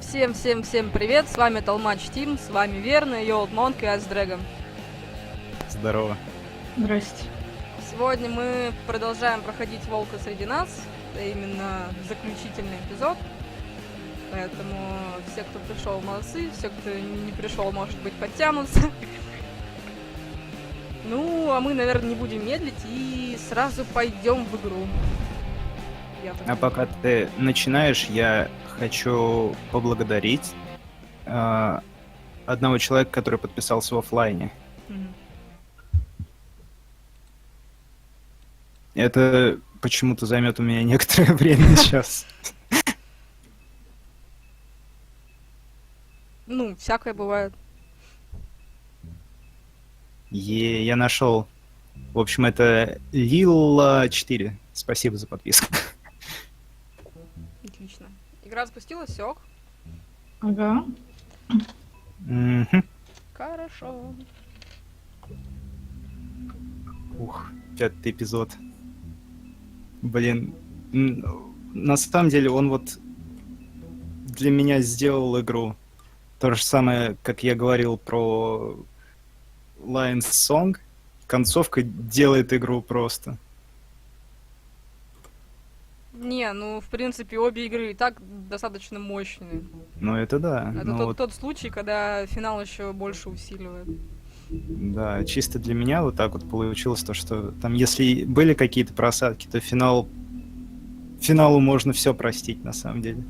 Всем привет, с вами Толмач Тим, с вами Верный, Йолд Монк и Айс Дрэгон. Здорово. Здрасте. Сегодня мы продолжаем проходить Волка среди нас, это именно заключительный эпизод, поэтому все, кто пришел, молодцы, все, кто не пришел, может быть, подтянутся. Ну, а мы, наверное, не будем медлить и сразу пойдем в игру. А пока ты начинаешь, я хочу поблагодарить одного человека, который подписался в оффлайне. Это почему-то займет у меня некоторое время сейчас. Ну, всякое бывает. Я нашел. В общем, это Лила 4. Спасибо за подписку. Отлично. Игра запустилась, все ок? Ага. Хорошо. Ух, 5-й эпизод. Блин, на самом деле он вот для меня сделал игру. То же самое, как я говорил про Lion's Song. Концовка делает игру просто. Не, ну, в принципе, обе игры и так достаточно мощные. Ну, это да. Это тот случай, когда финал еще больше усиливает. Да, чисто для меня вот так вот получилось то, что там, если были какие-то просадки, то финалу можно все простить, на самом деле.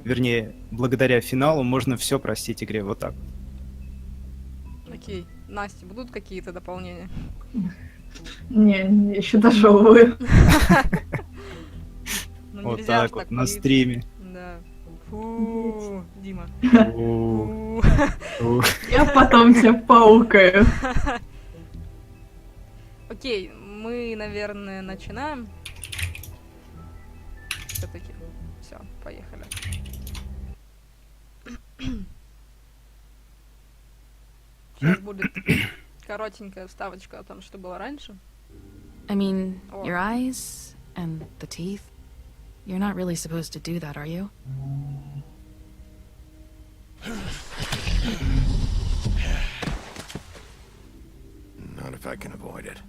Вернее, благодаря финалу можно все простить игре, вот так вот. Окей. Настя, будут какие-то дополнения? Не, еще дожевываю. Ну, Вот нельзя так ж вот, так на палиться. стриме. Да. Фу, Дима. Фу. Фу. Я потом тебя паукаю. Окей, мы, наверное, начинаем. Все-таки. Все, поехали. Сейчас будет коротенькая вставочка о том, что было раньше. I mean, Oh. your eyes and the teeth. You're not really supposed to do that, are you? Not if I can avoid it.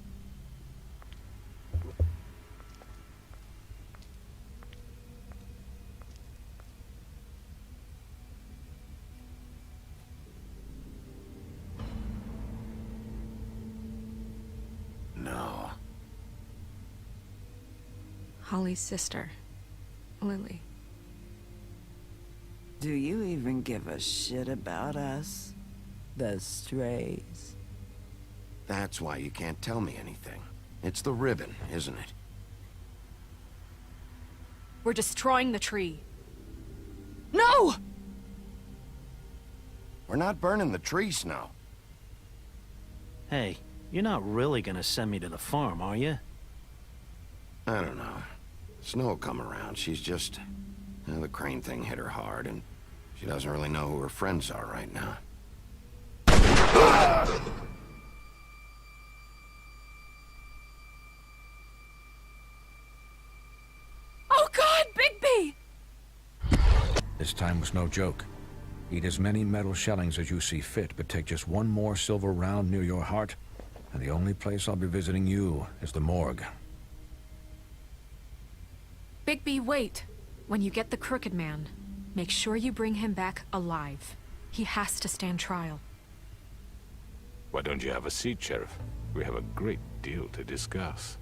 No. Holly's sister, Lily. Do you even give a shit about us? The strays? That's why you can't tell me anything. It's the ribbon, isn't it? We're destroying the tree. No! We're not burning the tree, Snow. Hey, you're not really gonna send me to the farm, are you? I don't know. Snow will come around. She's just... the crane thing hit her hard, and she doesn't really know who her friends are right now. Oh God, Bigby! This time was no joke. Eat as many metal shellings as you see fit, but take just one more silver round near your heart, and the only place I'll be visiting you is the morgue. Bigby, wait. When you get the Crooked Man, make sure you bring him back alive. He has to stand trial. Why don't you have a seat, Sheriff? We have a great deal to discuss.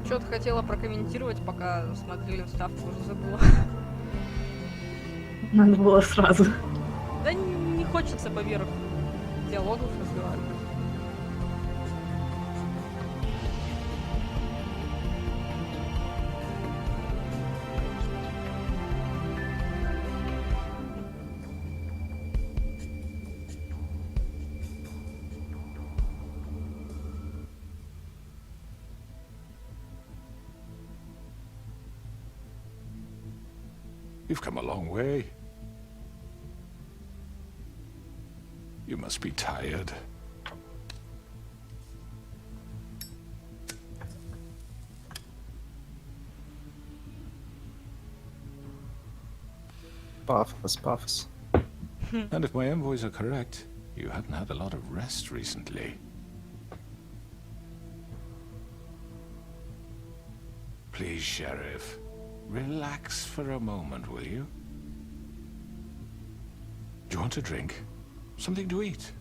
Что-то хотела прокомментировать, пока смотрели вставку, уже забыла. Надо было сразу. Да не хочется поверх диалогов разговаривать. You've come a long way. You must be tired. Пафос. And if my envoys are correct, you haven't had a lot of rest recently. Please, Sheriff, relax for a moment, will you? Do you want a drink? Something to eat?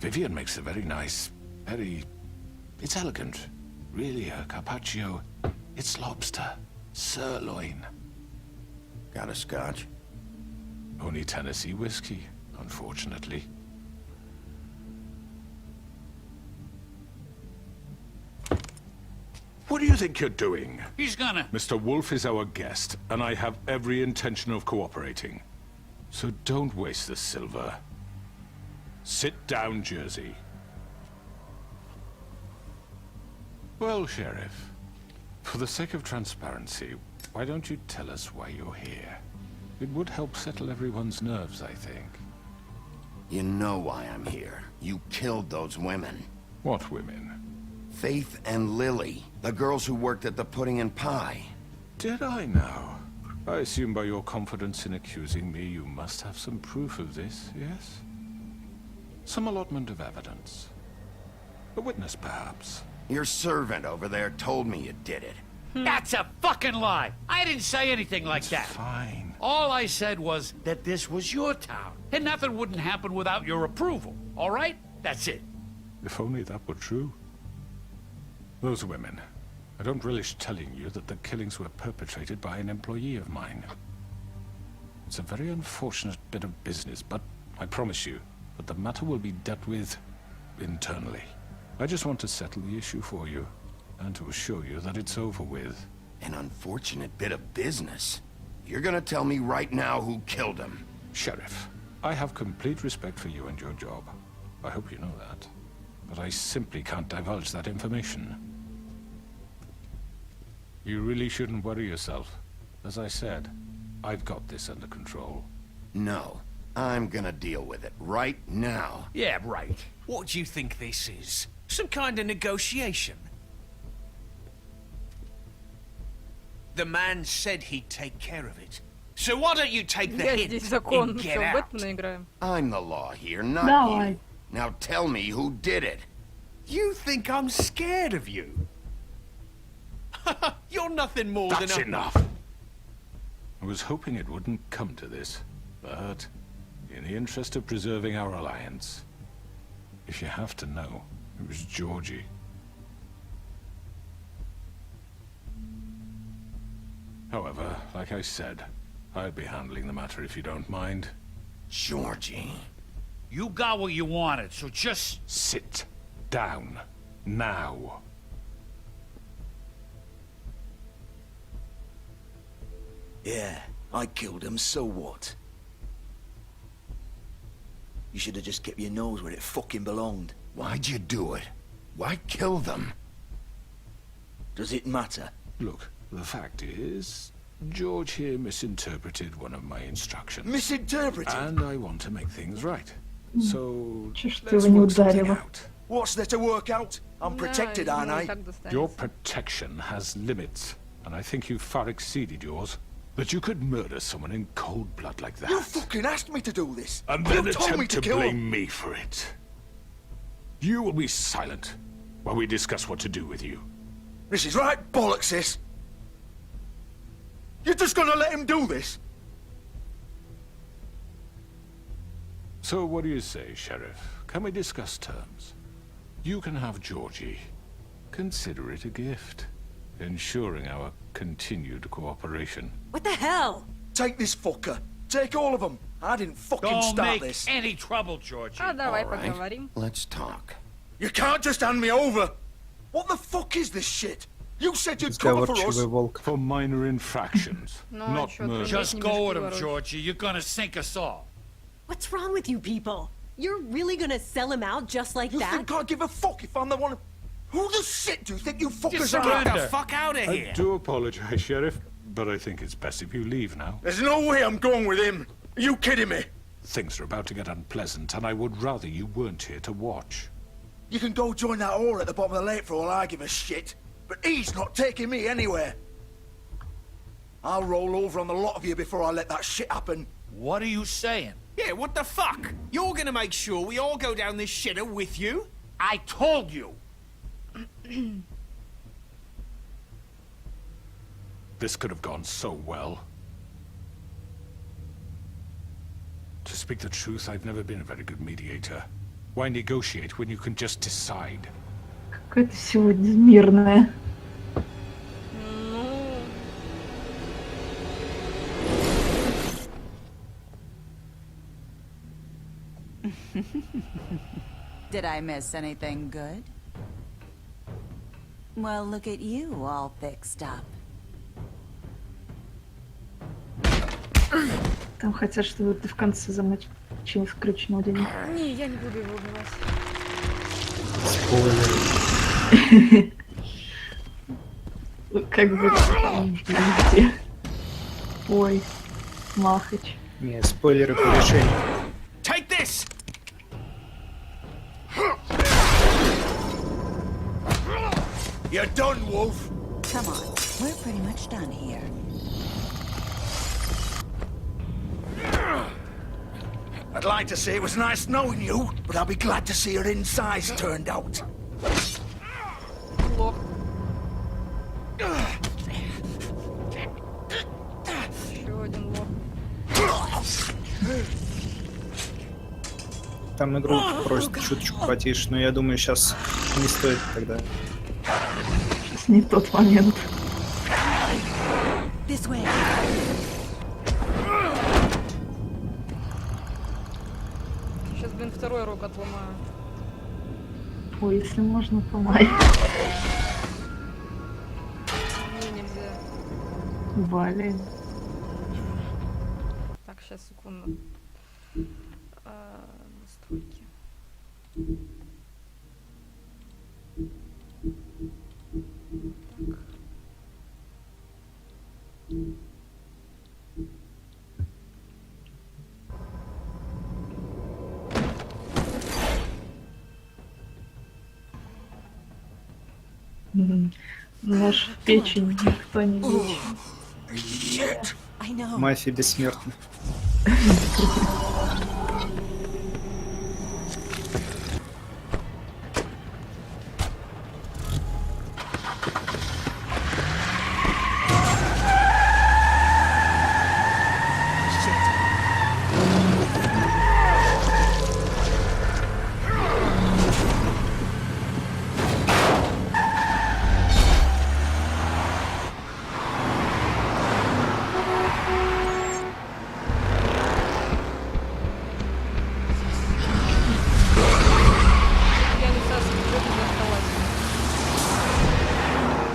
Vivian makes a very nice, it's elegant. Really, a carpaccio. It's lobster, sirloin. Got a scotch? Only Tennessee whiskey, unfortunately. What do you think you're doing? He's gonna... Mr. Wolf is our guest, and I have every intention of cooperating. So don't waste the silver. Sit down, Jersey. Well, Sheriff, for the sake of transparency, why don't you tell us why you're here? It would help settle everyone's nerves, I think. You know why I'm here. You killed those women. What women? Faith and Lily, the girls who worked at the Pudding and Pie. Did I now? I assume by your confidence in accusing me, you must have some proof of this, yes? Some allotment of evidence. A witness, perhaps. Your servant over there told me you did it. That's a fucking lie. I didn't say anything like that. Fine. All I said was that this was your town, and nothing wouldn't happen without your approval, all right? That's it. If only that were true. Those women. I don't relish telling you that the killings were perpetrated by an employee of mine. It's a very unfortunate bit of business, but I promise you that the matter will be dealt with internally. I just want to settle the issue for you, and to assure you that it's over with. An unfortunate bit of business? You're gonna tell me right now who killed him? Sheriff, I have complete respect for you and your job. I hope you know that. But I simply can't divulge that information. You really shouldn't worry yourself. As I said, I've got this under control. No. I'm gonna deal with it right now. Yeah, right. What do you think this is? Some kind of negotiation? The man said he'd take care of it. So why don't you take the hint Здесь закон, and get всё, в out? Бэтмена играем. I'm the law here, not Давай. you. Now tell me who did it. You think I'm scared of you? You're nothing more That's than a... enough! I was hoping it wouldn't come to this, but in the interest of preserving our alliance, if you have to know, it was Georgie. However, like I said, I'll be handling the matter if you don't mind. Georgie. You got what you wanted, so just... Sit down. Now. Yeah, I killed him, so what? You should have just kept your nose where it fucking belonged. Why'd you do it? Why kill them? Does it matter? Look, the fact is, George here misinterpreted one of my instructions. Misinterpreted? And I want to make things right. So, Чё ж ты let's его не work something ударила? out. What's there to work out? I'm protected, Да, aren't ему I? и так достанется. Your protection has limits, and I think you've far exceeded yours. That you could murder someone in cold blood like that. You fucking asked me to do this. And You then told me attempt to kill blame him. me for it. You will be silent while we discuss what to do with you. This is right bollocks, sis. You're just gonna let him do this? So what do you say, Sheriff? Can we discuss terms? You can have Georgie. Consider it a gift, ensuring our continued cooperation. What the hell? Take this fucker. Take all of them. I didn't fucking Don't start make this. any trouble, Georgie. А давай All right. поговорим. Let's talk. You can't just hand me over. What the fuck is this shit? You said you'd cover for us. Сговорчивый волк. For minor infractions, Ну, not чё ты murder. умеешь Just не go with him, ворочать. Georgie. You're gonna sink us all. What's wrong with you people? You're really gonna sell him out just like You that? think I give a fuck if I'm the one? Who the shit do you think you fuckers Just are? surrender. Get the fuck out of I here! do apologize, Sheriff. But I think it's best if you leave now. There's no way I'm going with him. Are you kidding me? Things are about to get unpleasant, and I would rather you weren't here to watch. You can go join that whore at the bottom of the lake for all I give a shit. But he's not taking me anywhere. I'll roll over on the lot of you before I let that shit happen. What are you saying? Yeah, what the fuck? You're gonna make sure we all go down this shitter with you? I told you. This could have gone so well. To speak the truth, I've never been a very good mediator. Why negotiate when you can just decide? Какое-то сегодня мирное. Did I miss anything good? Well, look at you, all fixed up. Там хотят, чтобы ты в конце замочил скрюченного денег. Не, я не буду его убивать. Спойлер. Как бы там где? Ой, Махач. Не, спойлеры по решению. Take this! You're done, Wolf. Come on, we're pretty much done here. I'd like to say it was nice knowing you, but I'll be glad to see your insides turned out. Лох. Еще один лох. Там игру просят чуточку потише, но я думаю, сейчас не стоит тогда. Сейчас не тот момент. This way. Сейчас, блин, второй рог отломаю. Ой, если можно, помай. Не, нельзя. Блин. Так, сейчас, секунду. Настройки. Так. Нож в печень никто не лечит. Мафия бессмертна.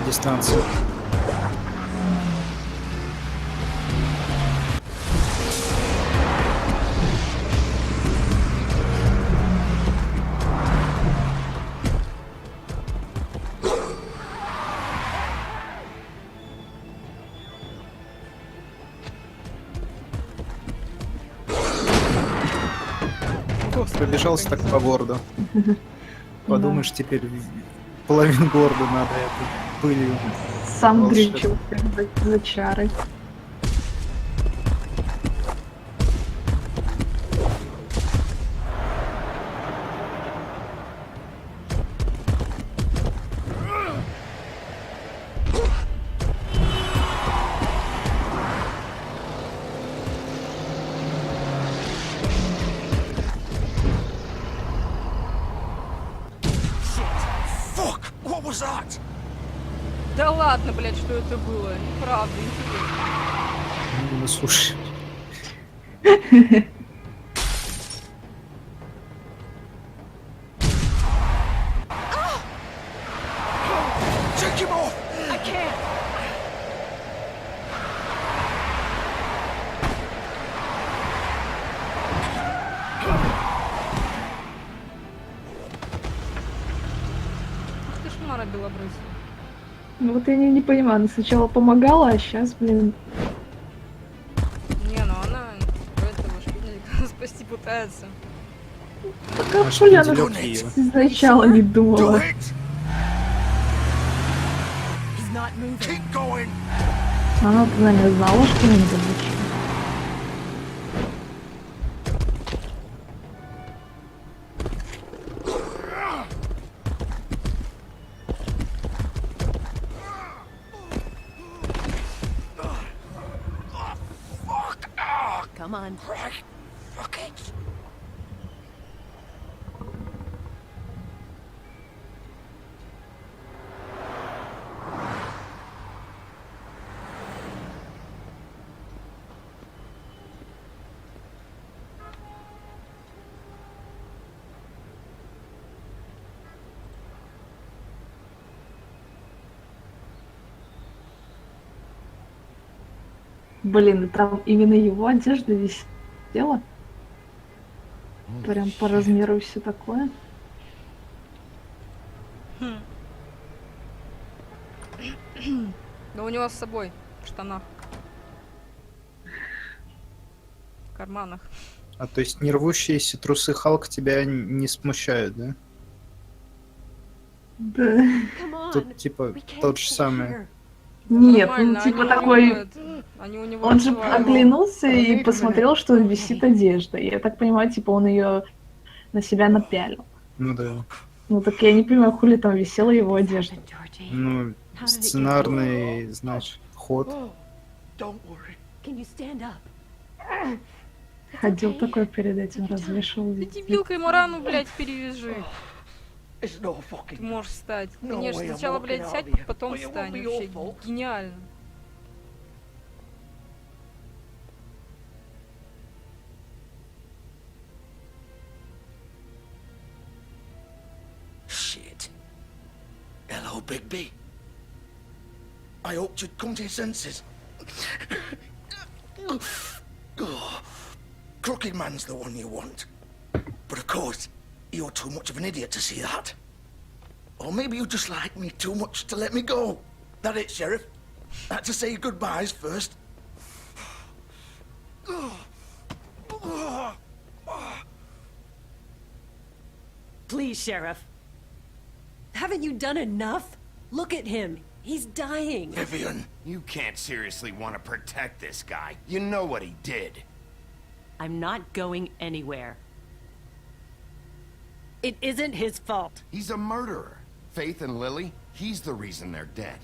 Дистанцию. Пробежался так по городу. Подумаешь, теперь половину города надо это пылью. Сам дрючил за чары. Да ладно, блядь, что это было? Неправда, интересно. Ну, слушай. Take him off! I can't. Ах ты ж Мара белобрысая. Ну вот я не понимаю, она сначала помогала, а сейчас, блин... Не, ну она этого шпинделика спасти пытается. Так а хули она сначала не думала? Она тогда не знала, что не забочит. Come on. Fuck it. Блин, и там именно его одежда висела. Прям по размеру и все такое. Да у него с собой в штанах. В карманах. А то есть не рвущиеся трусы Халк тебя не смущают, да? Да. Тут типа тот же самый. Нет, Нормально, ну типа они такой... Они у него Он же называют. оглянулся и посмотрел, что висит одежда. И я так понимаю, типа он ее на себя напялил. Ну да. Ну так я не понимаю, хули там висела его одежда. Ну, сценарный, значит, ход. Ходил такой перед этим, развешивал. Ты дебилка, ему рану, блядь, перевяжи. Ты можешь встать. Конечно, сначала, блядь, сядь, потом встань. Вообще гениально. Shit. Hello, Bigby. I hoped you'd come to your senses. Crooked Man's the one you want. But of course, you're too much of an idiot to see that. Or maybe you just like me too much to let me go. That it, Sheriff? Had to say goodbyes first. Please, Sheriff. Haven't you done enough? Look at him. He's dying. Vivian. You can't seriously want to protect this guy. You know what he did. I'm not going anywhere. It isn't his fault. He's a murderer. Faith and Lily, he's the reason they're dead.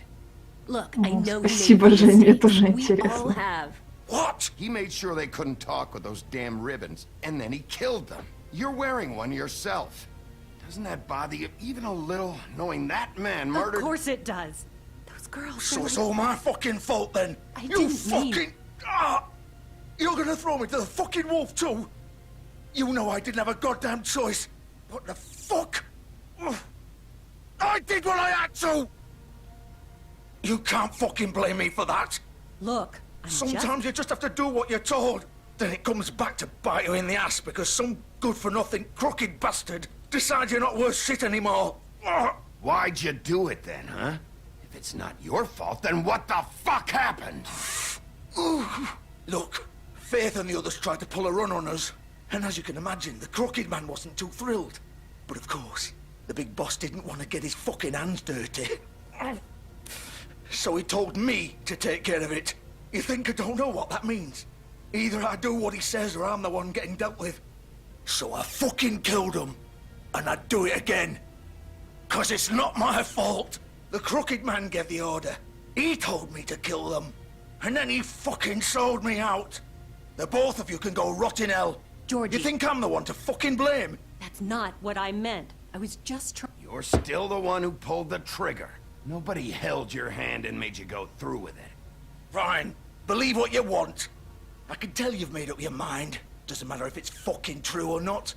Look, I know he Спасибо, made Женя, mistakes. это же We all интересно. have. What? He made sure they couldn't talk with those damn ribbons, and then he killed them. You're wearing one yourself. Doesn't that bother you even a little, knowing that man murdered... Of course it does. Those girls... So it's all my fucking fault then? I You didn't fucking... mean... Ah! You're gonna throw me to the fucking wolf too? You know I didn't have a goddamn choice. What the fuck? Ugh. I did what I had to! You can't fucking blame me for that. Look, Sometimes you just have to do what you're told. Then it comes back to bite you in the ass because some good-for-nothing crooked bastard decides you're not worth shit anymore. Ugh. Why'd you do it then, huh? If it's not your fault, then what the fuck happened? Look, Faith and the others tried to pull a run on us. And as you can imagine, the Crooked Man wasn't too thrilled. But of course, the big boss didn't want to get his fucking hands dirty. So he told me to take care of it. You think I don't know what that means? Either I do what he says or I'm the one getting dealt with. So I fucking killed him. And I'd do it again. 'Cause it's not my fault. The Crooked Man gave the order. He told me to kill them. And then he fucking sold me out. The both of you can go rot in hell. Georgie. You think I'm the one to fucking blame? That's not what I meant. I was just trying... You're still the one who pulled the trigger. Nobody held your hand and made you go through with it. Fine. Believe what you want. I can tell you've made up your mind. Doesn't matter if it's fucking true or not.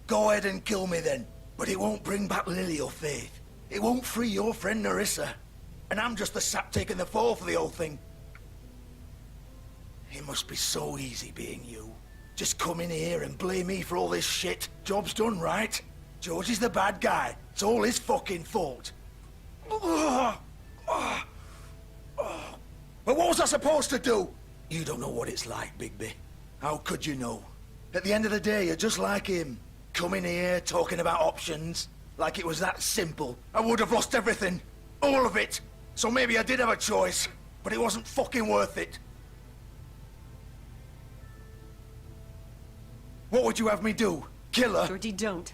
Go ahead and kill me then. But it won't bring back Lily or Faith. It won't free your friend Nerissa. And I'm just the sap taking the fall for the whole thing. It must be so easy being you. Just come in here and blame me for all this shit. Job's done, right? George is the bad guy. It's all his fucking fault. But what was I supposed to do? You don't know what it's like, Bigby. How could you know? At the end of the day, you're just like him. Coming here, talking about options. Like it was that simple. I would have lost everything. All of it. So maybe I did have a choice. But it wasn't fucking worth it. What would you have me do? Kill her? Georgie, don't.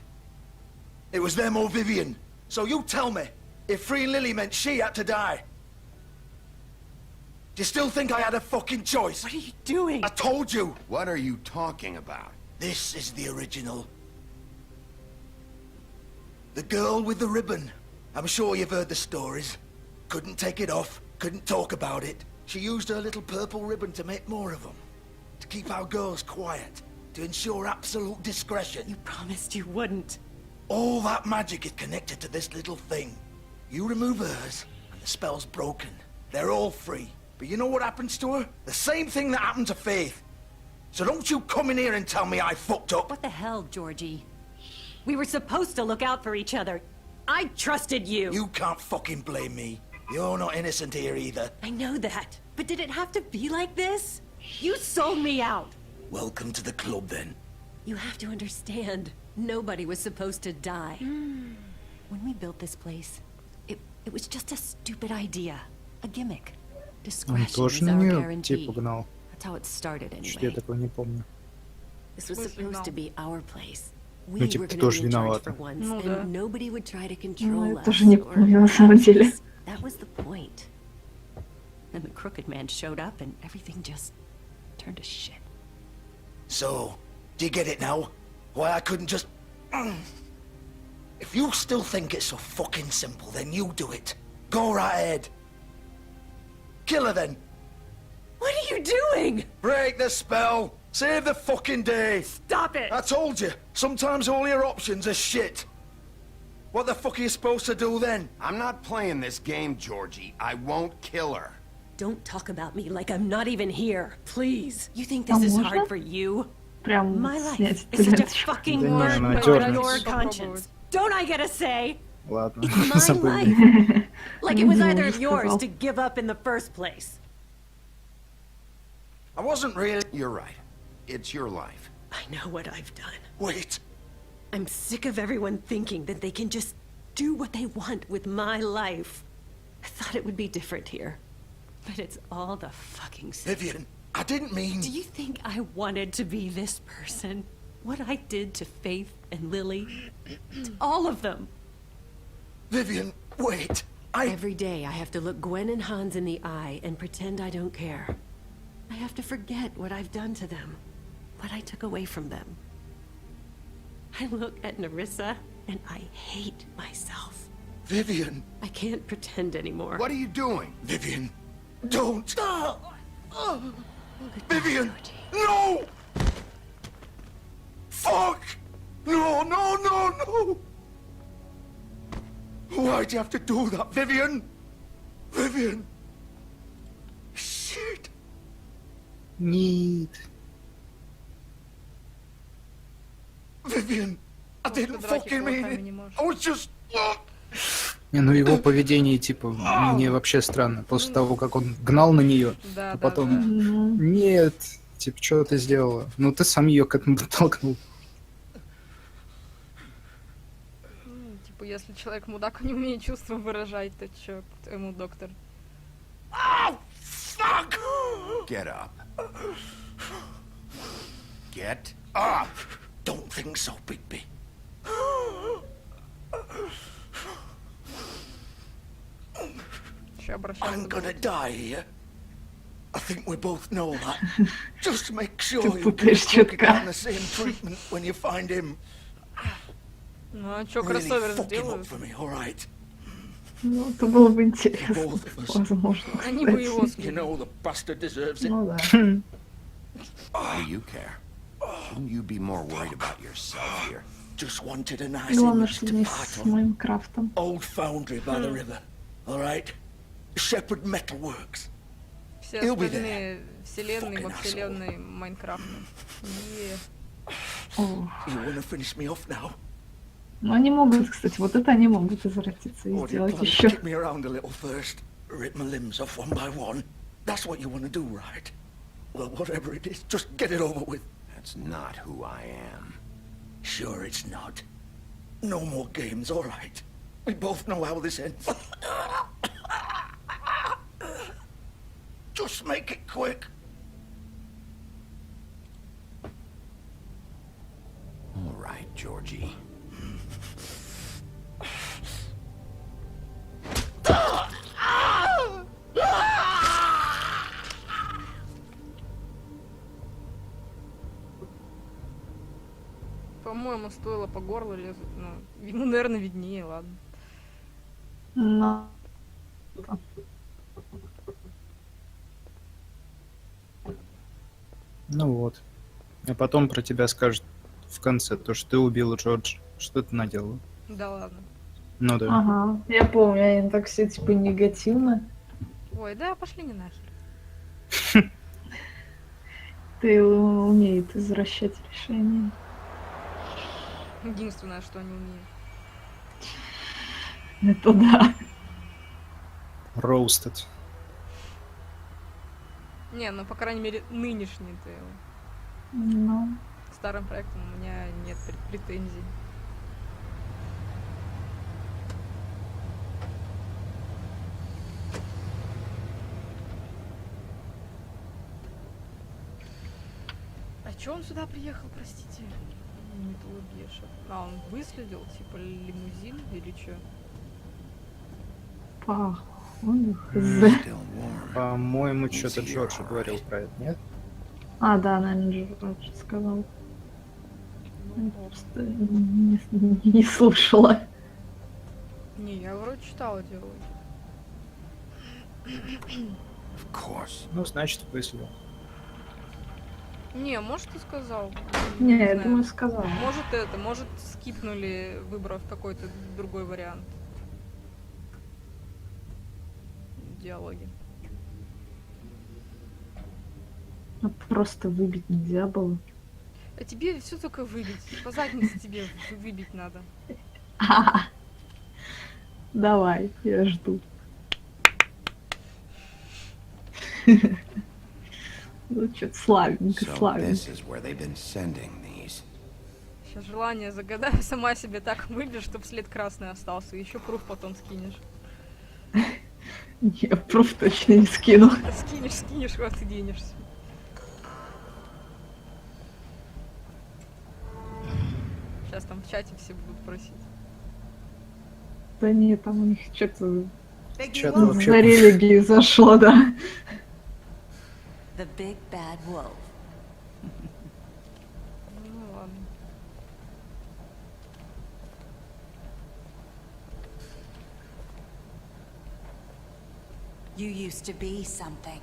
It was them or Vivian. So you tell me, if freeing Lily meant she had to die, do you still think I had a fucking choice? What are you doing? I told you. What are you talking about? This is the original. The girl with the ribbon. I'm sure you've heard the stories. Couldn't take it off, couldn't talk about it. She used her little purple ribbon to make more of them. To keep our girls quiet. To ensure absolute discretion. You promised you wouldn't. All that magic is connected to this little thing. You remove hers, and the spell's broken. They're all free. But you know what happens to her? The same thing that happened to Faith. So don't you come in here and tell me I fucked up. What the hell, Georgie? We were supposed to look out for each other. I trusted you. You can't fucking blame me. You're not innocent here either. I know that. But did it have to be like this? You sold me out. Welcome to the club, then. You have to understand. Nobody was supposed to die. When we built this place, it was just a stupid idea. A gimmick. Он Discretion тоже is на our нее guarantee. типа гнал. That's how it started Что я anyway. такого не помню. This was supposed to be our place. We Ну, типа, were ты gonna тоже be in charge виновата. for once, Ну да. and nobody would try to Ну, control я us тоже не or помню на самом деле. That was the point. And the crooked man showed up and everything just turned to shit. So, do you get it now? Why I couldn't just... If you still think it's so fucking simple, then you do it. Go right ahead. Kill her then. What are you doing? Break the spell. Save the fucking day. Stop it! I told you, sometimes all your options are shit. What the fuck are you supposed to do then? I'm not playing this game, Georgie. I won't kill her. Don't talk about me like I'm not even here, please. You think this is hard for you? Прям My life снять is such a таблеточку. fucking Да не, burden она on дёрнется. your conscience. Don't I get a say? Ладно, It's my забыли. life. Like it was Ну, either уже of yours сказал. to give up in the first place. I wasn't really... You're right. It's your life. I know what I've done. Wait. I'm sick of everyone thinking that they can just do what they want with my life. I thought it would be different here. But it's all the fucking same. Vivian, I didn't mean... Do you think I wanted to be this person? What I did to Faith and Lily? To all of them. Vivian, wait. Every day I have to look Gwen and Hans in the eye and pretend I don't care. I have to forget what I've done to them. What I took away from them. I look at Nerissa and I hate myself. Vivian. I can't pretend anymore. What are you doing? Vivian, don't. Vivian, no! Fuck! No, no, no, no! Why'd you have to do that, Vivian? Vivian! Shit! Нет. Vivian, I didn't fucking mean it. I was just... Не, ну его поведение, типа, мне вообще странно. После того, как он гнал на нее, Да, а да, потом... да. Нет, типа, что ты сделала? Ну ты сам ее к этому подтолкнул. Типа, если человек мудак, не умеет чувства выражать, то чё ему доктор? Oh, fuck! Get up. Get up! Don't think so, Bigby. Ещё обращаться. I'm gonna die here. I think we both know that. Just make sure Ты you путаешь give чутка. Crooked Man the same treatment when you find him. Ну а чё, Really кроссовер fuck him up сделают? for me, all right? Ну, это было бы интересно, Both of us. возможно. Они бы его кстати. You know the bastard deserves it. Ну да. Why do you care? Shouldn't you be more worried about yourself here? Just wanted a nice Главное, image что to не part с on. Майнкрафтом. Old foundry by the river, all right? Shepherd Metalworks. Все He'll be остальные вселенные во Fucking вселенной Майнкрафта. О, You wanna finish me off now? Но они могут, кстати, вот это они могут извратиться и Or do you сделать plan to еще. kick me around a little first? Rip my limbs off one by one? That's what you want to do, right? Well, whatever it is, just get it over with. That's not who I am. Sure it's not. No more games, all right. We both know how this ends. Just make it quick. All right, Georgie. По-моему, стоило по горлу резать, но ему, наверное, виднее, ладно. Но... Ну вот. А потом про тебя скажут в конце, то, что ты убил Джордж. Что ты наделал? Да ладно. Ну да. Ага, я помню, они так все типа негативно. Ой, да, пошли не нахер. Ты умеет извращать решения. Единственное, что они умеют. Это да. Роустед. Не, ну, по крайней мере, нынешний Тейл. Ну. К старым проектам у меня нет претензий. А чё он сюда приехал, простите? Металлургия. А, он выследил, типа, лимузин или чё? По-моему, что-то Джордж говорил про это, нет? А, да, наверное, Джордж сказал. Я просто не слушала. Не, я вроде читала диалоги. Ну, значит, выследил. Не, может, и сказал. Не, я знаю. думаю, сказал. Может, скипнули, выбрав какой-то другой вариант. Диалоги. А просто выбить нельзя было. А тебе все только выбить. По заднице тебе выбить надо. Давай, я жду. Ну, что-то славненько, славненько. Сейчас желание загадаю, сама себе так выбьешь, чтоб след красный остался. И еще пруф потом скинешь. Я пруф точно не скину. Скинешь, куда ты денешься. Сейчас там в чате все будут просить. Да нет, там у них что-то вообще на религии зашло, да. The big bad wolf. Ну ладно. You used to be something.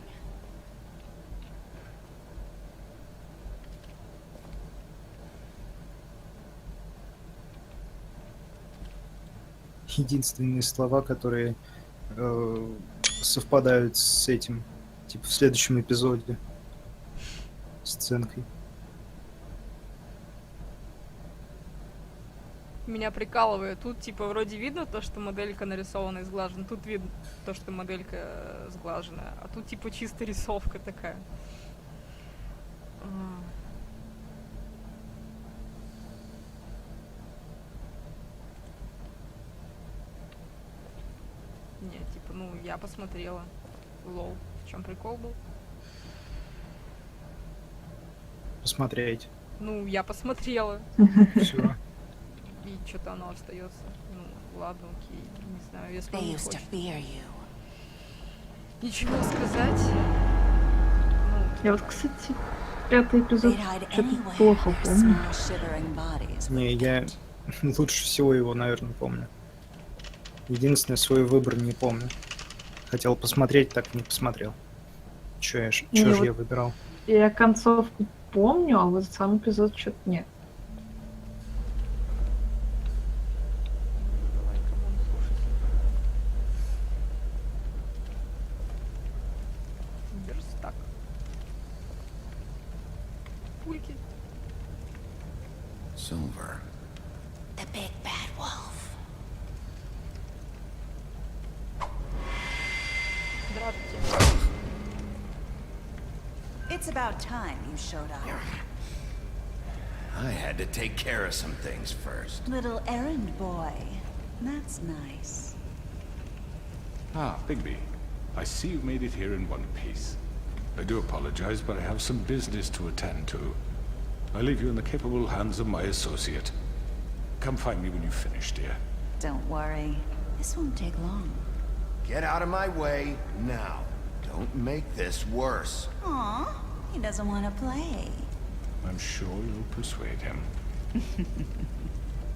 Единственные слова, которые совпадают с этим, типа в следующем эпизоде, сценкой. Меня прикалывает. Тут, типа, вроде видно то, что моделька нарисована и сглажена. Тут видно то, что моделька сглаженная. А тут, типа, чисто рисовка такая. Не, типа, ну, я посмотрела. Лол. В чем прикол был? Посмотреть. Ну, я посмотрела. Все. И что-то оно остается. Ну, ладно, окей. Не знаю, если он не хочет. Ничего сказать. Я вот, кстати, 5-й эпизод что-то плохо помню. Не, я лучше всего его, наверное, помню. Единственное, свой выбор не помню. Хотел посмотреть, так и не посмотрел. Чё же я выбирал? Я концовку помню, а вот сам эпизод что-то нет. Верстак. Пульки. Silver. The big bad It's about time you showed up. I had to take care of some things first. Little errand boy. That's nice. Ah, Bigby. I see you made it here in one piece. I do apologize, but I have some business to attend to. I leave you in the capable hands of my associate. Come find me when you finish, dear. Don't worry. This won't take long. Get out of my way now. Don't make this worse. Aw, he doesn't want to play. I'm sure you'll persuade him.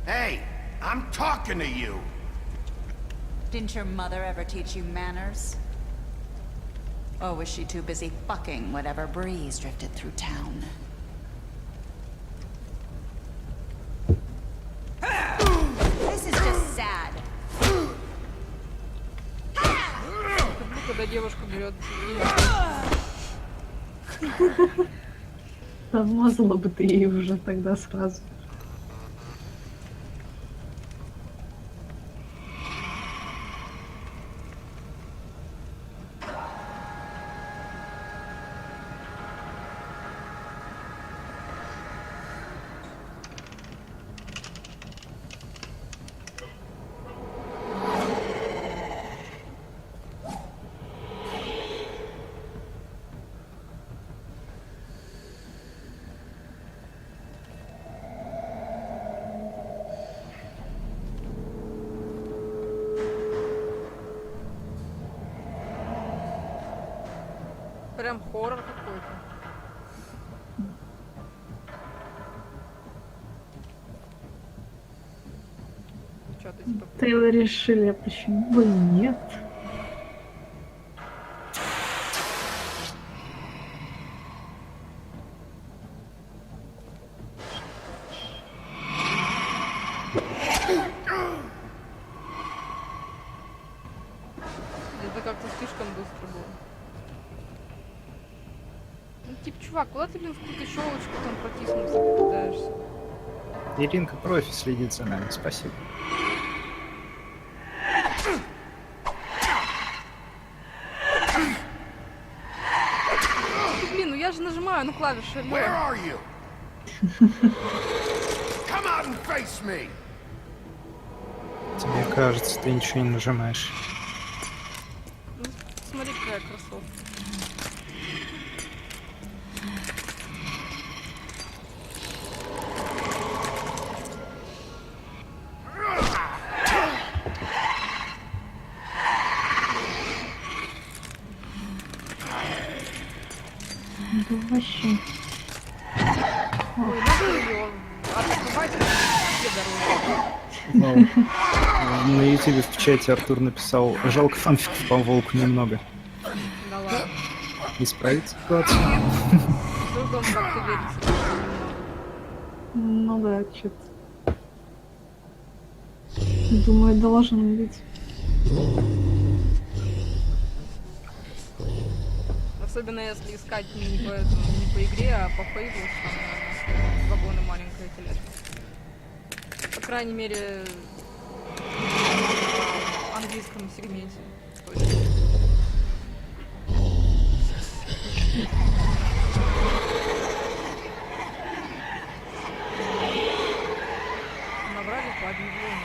Hey, I'm talking to you. Didn't your mother ever teach you manners? Or was she too busy fucking whatever breeze drifted through town? This is just sad. Когда девушка берет Намазала бы ты ей уже тогда сразу. прям хоррор какой-то. Что-то типа... Тейлор решили, а почему бы и нет? Это как-то слишком быстро было. Ну, типа, чувак, куда ты, блин, в какую-то щелочку там протиснуться пытаешься? Иринка профи следит за нами, спасибо. Блин, ну я же нажимаю на клавиши. Where are you? Come out and face me. Тебе кажется, ты ничего не нажимаешь. Ну, смотри, какая кроссовка. Да вообще. Ой, надо ее открывать все дороги. Ну, на ютубе в чате Артур написал: жалко фанфиков по волку немного. Да ладно. Исправить ситуацию. С трудом как-то верится. Ну да, что-то. Думаю, должен быть. Особенно если искать не по, этому, не по игре, а по фейблу, там вагоны маленькая тележка. По крайней мере, в английском сегменте. Точно. Набрали по объявлению.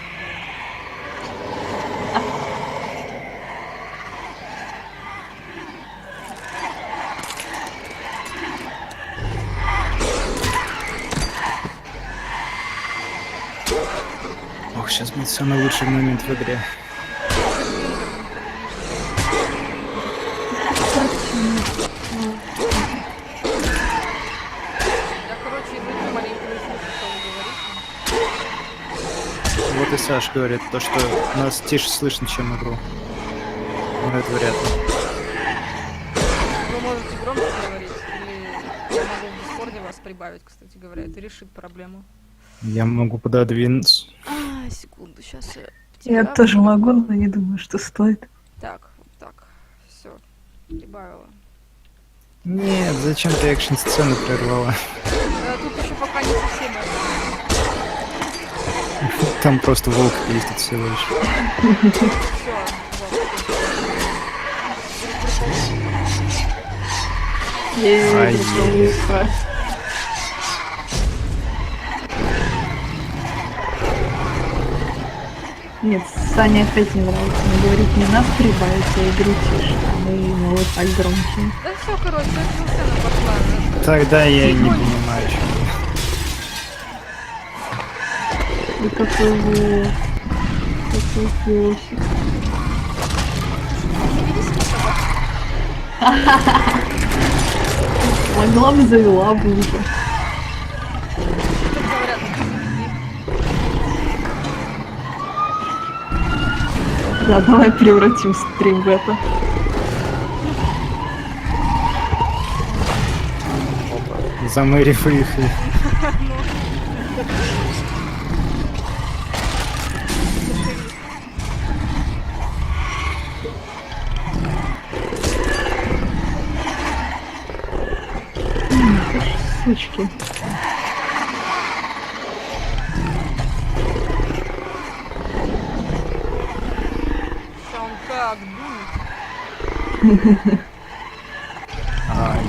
Ох, сейчас будет самый лучший момент в игре. Я, короче, язык маленько не слышу, что вы говорите. Вот и Саш говорит, то, что нас тише слышно, чем игру. Но это вряд ли. Вы можете громко говорить, или я могу в Дискорде вас прибавить, кстати говоря, это решит проблему. Я могу пододвинуться. Секунду, сейчас Я тоже могу, но не думаю, что стоит. Так, вот так, все, прибавила. Нет, зачем ты экшн-сцену прервала? Тут еще пока не совсем это. Там просто волк пиздит всего лишь. Все, Быстро. Нет, Сане опять не нравится. Он говорит, не нас прибавить, а игру тише. А мы ему вот так громкие. Да все, короче, эта сцена пошла. Тогда я не понимаю, что. И какой вот. Какой пёсик. Могла бы, завела бы уже. Да, давай превратим стрим в это. Замырив их. Сучки. Он как дует. Ай.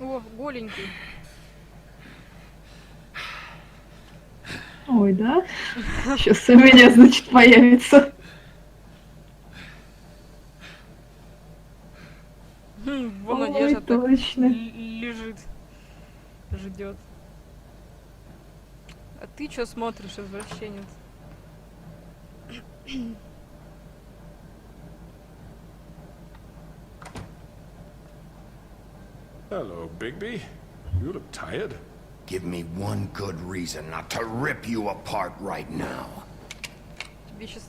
О, голенький. Ой, да? Сейчас у меня, значит, появится. Вон Ой, Надежда так точно. лежит. Ждет. А ты что смотришь, извращенец? Hello, Bigby. You look tired. Give me one good reason not to rip you apart right now.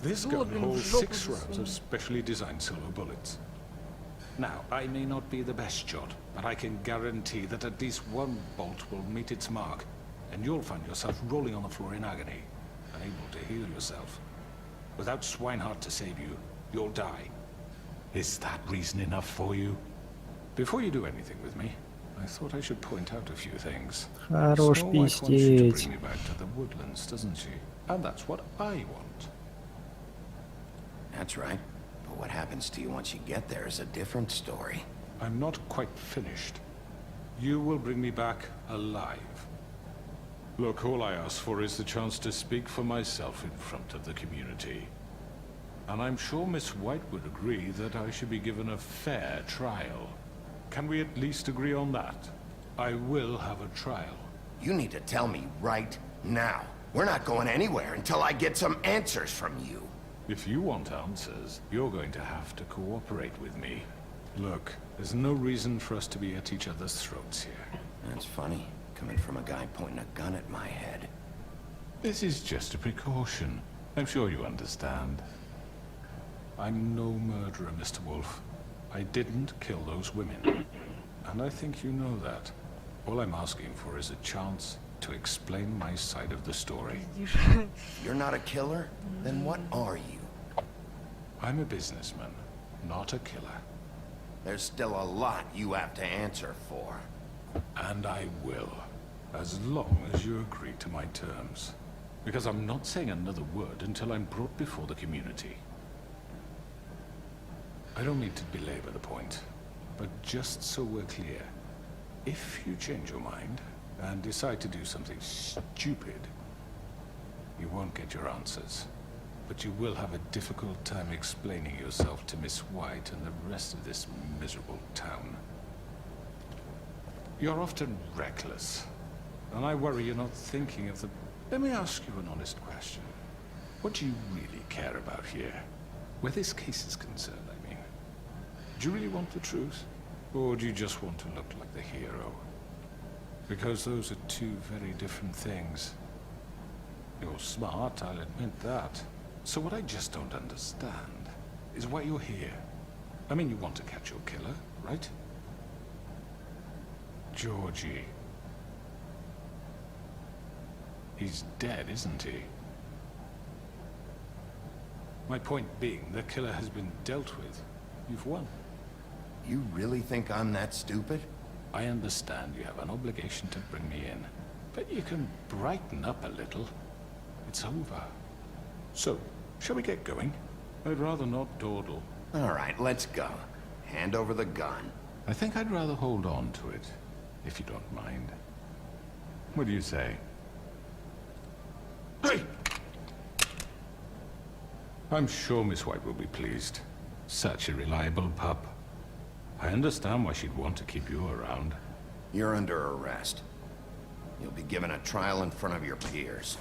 This gun holds 6 rounds of specially designed silver bullets. Now, I may not be the best shot, but I can guarantee that at least one bolt will meet its mark, and you'll find yourself rolling on the floor in agony, unable to heal yourself. Without Swinehart to save you, you'll die. Is that reason enough for you? Before you do anything with me, I thought I should point out a few things. Хорош Snow White wants you to пиздеть. bring me back to the woodlands, doesn't she? And that's what I want. That's right. But what happens to you once you get there is a different story. I'm not quite finished. You will bring me back alive. Look, all I ask for is the chance to speak for myself in front of the community. And I'm sure Miss White would agree that I should be given a fair trial. Can we at least agree on that? I will have a trial. You need to tell me right now. We're not going anywhere until I get some answers from you. If you want answers, you're going to have to cooperate with me. Look, there's no reason for us to be at each other's throats here. That's funny, coming from a guy pointing a gun at my head. This is just a precaution. I'm sure you understand. I'm no murderer, Mr. Wolf. I didn't kill those women. And I think you know that. All I'm asking for is a chance to explain my side of the story. You're not a killer? Then what are you? I'm a businessman, not a killer. There's still a lot you have to answer for. And I will, as long as you agree to my terms. Because I'm not saying another word until I'm brought before the community. I don't mean to belabor the point, but just so we're clear, if you change your mind and decide to do something stupid, you won't get your answers. But you will have a difficult time explaining yourself to Miss White and the rest of this miserable town. You're often reckless. And I worry you're not thinking of the... Let me ask you an honest question. What do you really care about here? Where this case is concerned, I mean. Do you really want the truth? Or do you just want to look like the hero? Because those are two very different things. You're smart, I'll admit that. So what I just don't understand is why you're here. I mean, you want to catch your killer, right? Georgie. He's dead, isn't he? My point being, the killer has been dealt with. You've won. You really think I'm that stupid? I understand you have an obligation to bring me in, but you can brighten up a little. It's over. So, shall we get going? I'd rather not dawdle. All right, let's go. Hand over the gun. I think I'd rather hold on to it, if you don't mind. What do you say? Hey! I'm sure Miss White will be pleased. Such a reliable pup. I understand why she'd want to keep you around. You're under arrest. You'll be given a trial in front of your peers.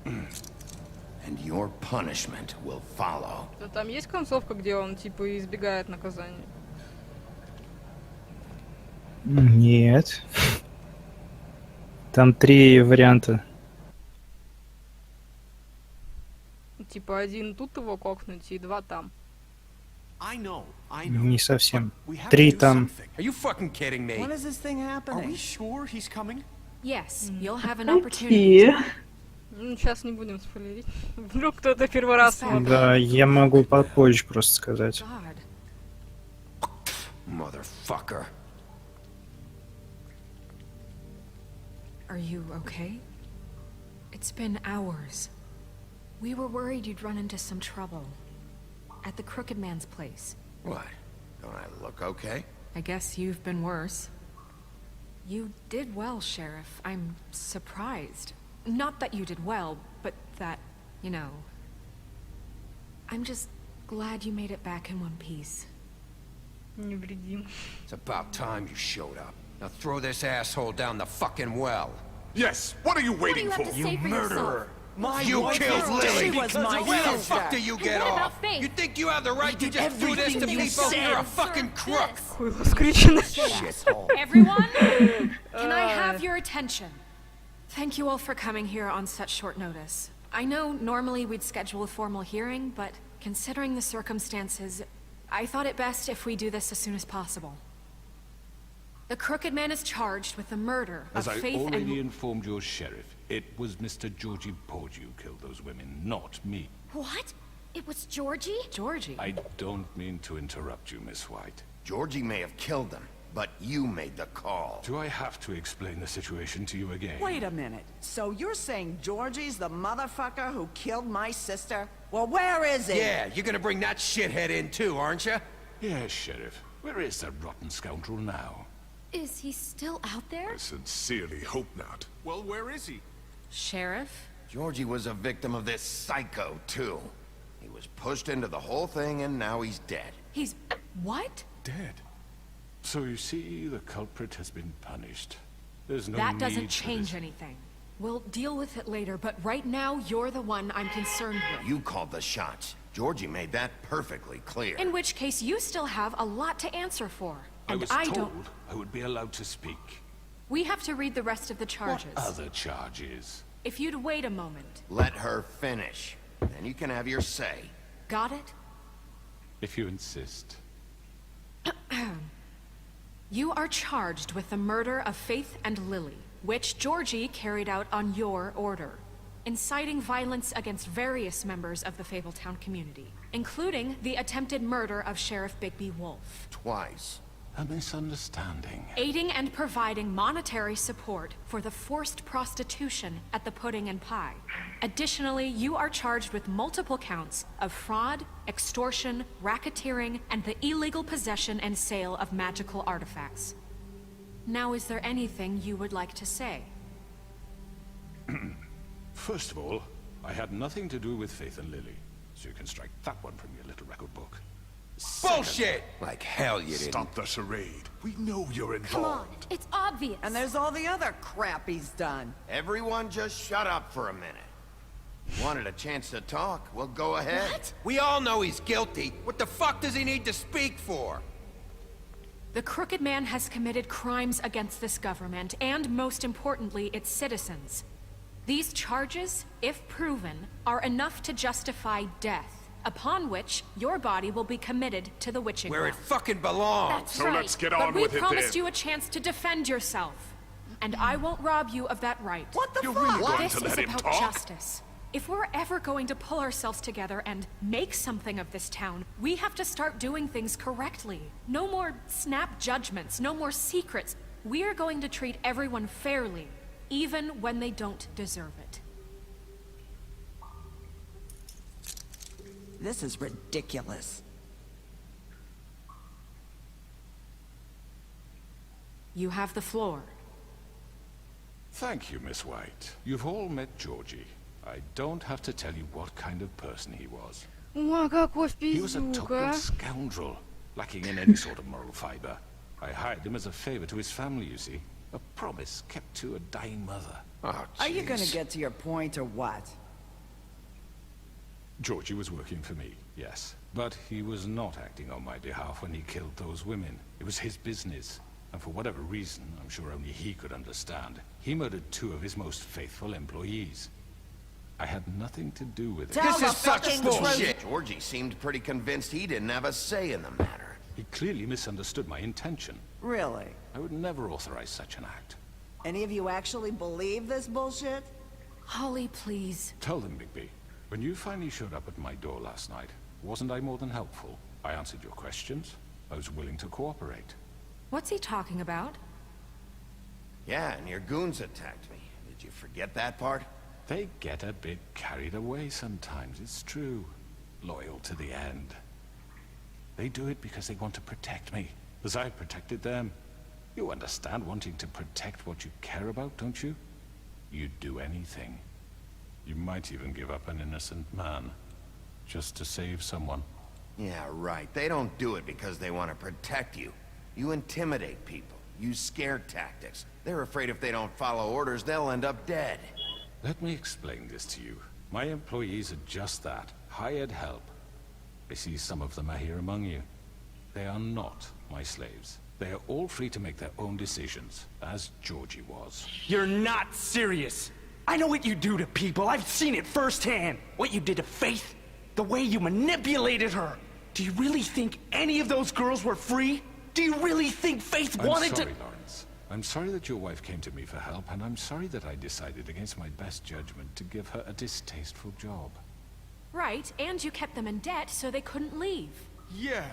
And your punishment will follow. Да там есть концовка, где он типа избегает наказания? Нет. Там 3 варианта. Типа один тут его кокнуть и 2 там. Не совсем. 3 там. Are you fucking kidding me? When is this thing happening? Are we sure he's coming? Yes, you'll have an opportunity. Ну, сейчас не будем спойлерить. Вдруг кто-то первый раз смотрит. Да, я могу попозже просто сказать. Motherfucker. Are you okay? It's been hours. We were worried you'd run into some trouble. At the Crooked Man's place. What? Don't I look okay? I guess you've been worse. You did well, Sheriff. I'm surprised. Not that you did well, but that, you know... I'm just glad you made it back in one piece. Невредим. It's about time you showed up. Now throw this asshole down the fucking well. Yes, what are you waiting for? You murderer! You killed Lily! Where the fuck do you get off? You think you have the right to just do this to people? You're a fucking crook! Everyone, can I have your attention? Thank you all for coming here on such short notice. I know normally we'd schedule a formal hearing, but considering the circumstances, I thought it best if we do this as soon as possible. The Crooked Man is charged with the murder of As I Faith already and... informed your sheriff, it was Mr. Georgie Porgy who killed those women, not me. What? It was Georgie? Georgie? I don't mean to interrupt you, Miss White. Georgie may have killed them, but you made the call. Do I have to explain the situation to you again? Wait a minute. So you're saying Georgie's the motherfucker who killed my sister? Well, where is he? Yeah, you're gonna bring that shithead in too, aren't you? Yes, Sheriff. Where is that rotten scoundrel now? Is he still out there? I sincerely hope not. Well, where is he? Sheriff? Georgie was a victim of this psycho, too. He was pushed into the whole thing, and now he's dead. He's... what? Dead. So you see, the culprit has been punished. There's no That doesn't need for change this. anything. We'll deal with it later, but right now, you're the one I'm concerned with. You called the shots. Georgie made that perfectly clear. In which case, you still have a lot to answer for. I And was I told don't... I would be allowed to speak. We have to read the rest of the charges. What other charges? If you'd wait a moment. Let her finish. Then you can have your say. Got it? If you insist. You are charged with the murder of Faith and Lily, which Georgie carried out on your order, inciting violence against various members of the Fabletown community, including the attempted murder of Sheriff Bigby Wolf. Twice. A misunderstanding. Aiding and providing monetary support for the forced prostitution at the Pudding and Pie. Additionally, you are charged with multiple counts of fraud, extortion, racketeering, and the illegal possession and sale of magical artifacts. Now, is there anything you would like to say? First of all, I had nothing to do with Faith and Lily, so you can strike that one from your little record book. Bullshit! Like hell you didn't. Stop the charade. We know you're involved. Come on, it's obvious. And there's all the other crap he's done. Everyone just shut up for a minute. Wanted a chance to talk? Well, go ahead. What? We all know he's guilty. What the fuck does he need to speak for? The Crooked Man has committed crimes against this government, and most importantly, its citizens. These charges, if proven, are enough to justify death, upon which your body will be committed to the witching Where it well. fucking belongs. That's So right. let's get on but with we it promised then. you a chance to defend yourself, and I won't rob you of that right. What the You're fuck? really going This to is let him about talk? justice. If we're ever going to pull ourselves together and make something of this town, we have to start doing things correctly. No more snap judgments, no more secrets. We're going to treat everyone fairly, even when they don't deserve it. This is ridiculous. You have the floor. Thank you, Miss White. You've all met Georgie. I don't have to tell you what kind of person he was. О, какой He was a пиздюк, total а. scoundrel, lacking in any sort of moral fiber. I hired him as a favor to his family, you see. A promise kept to a dying mother. Oh, Are you gonna jeez. get to your point or what? Georgie was working for me, yes. But he was not acting on my behalf when he killed those women. It was his business. And for whatever reason, I'm sure only he could understand, he murdered 2 of his most faithful employees. I had nothing to do with it. Tell This the is such fucking bullshit. Georgie seemed pretty convinced he didn't have a say in the matter. He clearly misunderstood my intention. Really? I would never authorize such an act. Any of you actually believe this bullshit? Holly, please. Tell them, Bigby. When you finally showed up at my door last night, wasn't I more than helpful? I answered your questions. I was willing to cooperate. What's he talking about? Yeah, and your goons attacked me. Did you forget that part? They get a bit carried away sometimes, it's true. Loyal to the end. They do it because they want to protect me, as I protected them. You understand wanting to protect what you care about, don't you? You'd do anything. You might even give up an innocent man, just to save someone. Yeah, right. They don't do it because they want to protect you. You intimidate people, use scare tactics. They're afraid if they don't follow orders, they'll end up dead. Let me explain this to you. My employees are just that, hired help. I see some of them are here among you. They are not my slaves. They are all free to make their own decisions, as Georgie was. You're not serious. I know what you do to people. I've seen it firsthand. What you did to Faith, the way you manipulated her. Do you really think any of those girls were free? Do you really think Faith wanted I'm sorry, to... Lawrence. I'm sorry that your wife came to me for help, and I'm sorry that I decided against my best judgment to give her a distasteful job. Right, and you kept them in debt so they couldn't leave. Yeah,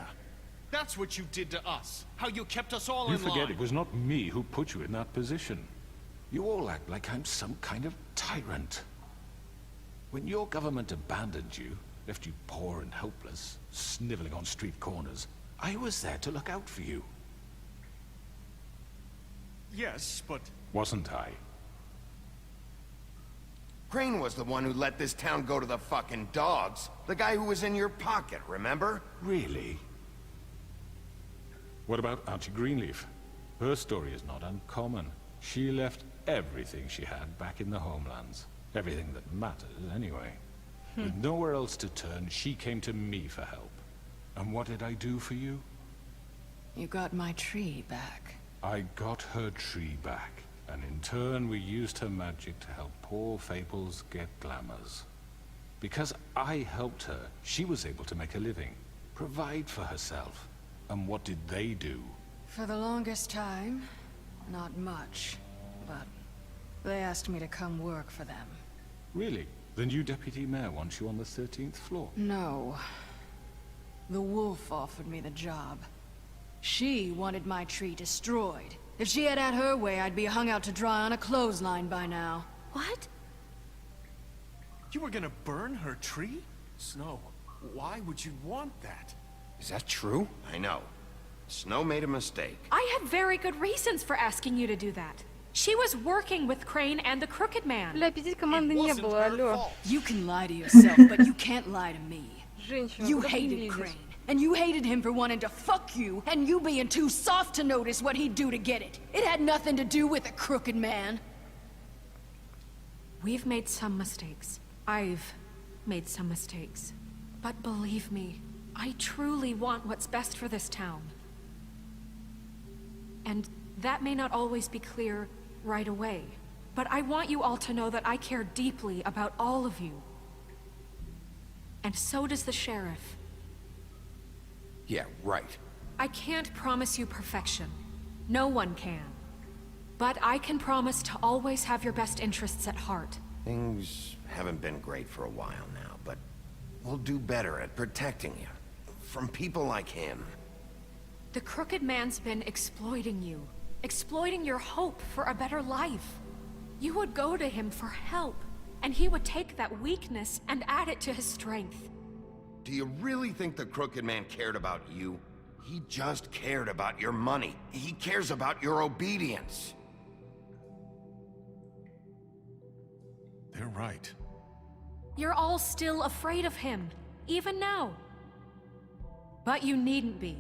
that's what you did to us. How you kept us all You in forget line. it was not me who put you in that position. You all act like I'm some kind of tyrant. When your government abandoned you, left you poor and helpless, sniveling on street corners, I was there to look out for you. Yes, but... Wasn't I? Crane was the one who let this town go to the fucking dogs. The guy who was in your pocket, remember? Really? What about Auntie Greenleaf? Her story is not uncommon. She left everything she had back in the homelands. Everything that matters, anyway. With nowhere else to turn, she came to me for help. And what did I do for you? You got my tree back. I got her tree back, and in turn we used her magic to help poor Fables get glamours. Because I helped her, she was able to make a living, provide for herself. And what did they do? For the longest time, not much. But they asked me to come work for them. Really? The new deputy mayor wants you on the 13th floor? No. The wolf offered me the job. She wanted my tree destroyed. If she had her way, I'd be hung out to dry on a clothesline by now. What? You were gonna burn her tree? Snow, why would you want that? Is that true? I know. Snow made a mistake. I had very good reasons for asking you to do that. She was working with Crane and the Crooked Man. Бля, аппетит команды не было, алло. You can lie to yourself, but you can't lie to me. Женщина, You куда ты hated лезешь? Crane. And you hated him for wanting to fuck you, and you being too soft to notice what he'd do to get it. It had nothing to do with a crooked man. We've made some mistakes. I've made some mistakes. But believe me, I truly want what's best for this town. And that may not always be clear right away. But I want you all to know that I care deeply about all of you. And so does the sheriff. Yeah, right. I can't promise you perfection. No one can. But I can promise to always have your best interests at heart. Things haven't been great for a while now, but we'll do better at protecting you. From people like him. The crooked man's been exploiting you. Exploiting your hope for a better life. You would go to him for help, and he would take that weakness and add it to his strength. Do you really think the crooked man cared about you? He just cared about your money. He cares about your obedience. They're right. You're all still afraid of him, even now. But you needn't be.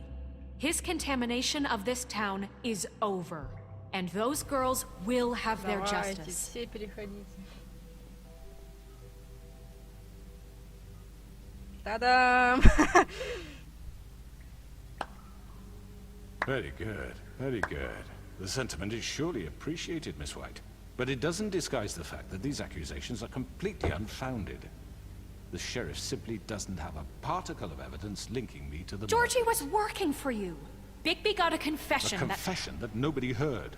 His contamination of this town is over. And those girls will have their justice. Все переходите. Та-дам! Very good, very good. The sentiment is surely appreciated, Miss White. But it doesn't disguise the fact that these accusations are completely unfounded. The sheriff simply doesn't have a particle of evidence linking me to the Georgie was working for you. Bigby got a confession. A confession that nobody heard.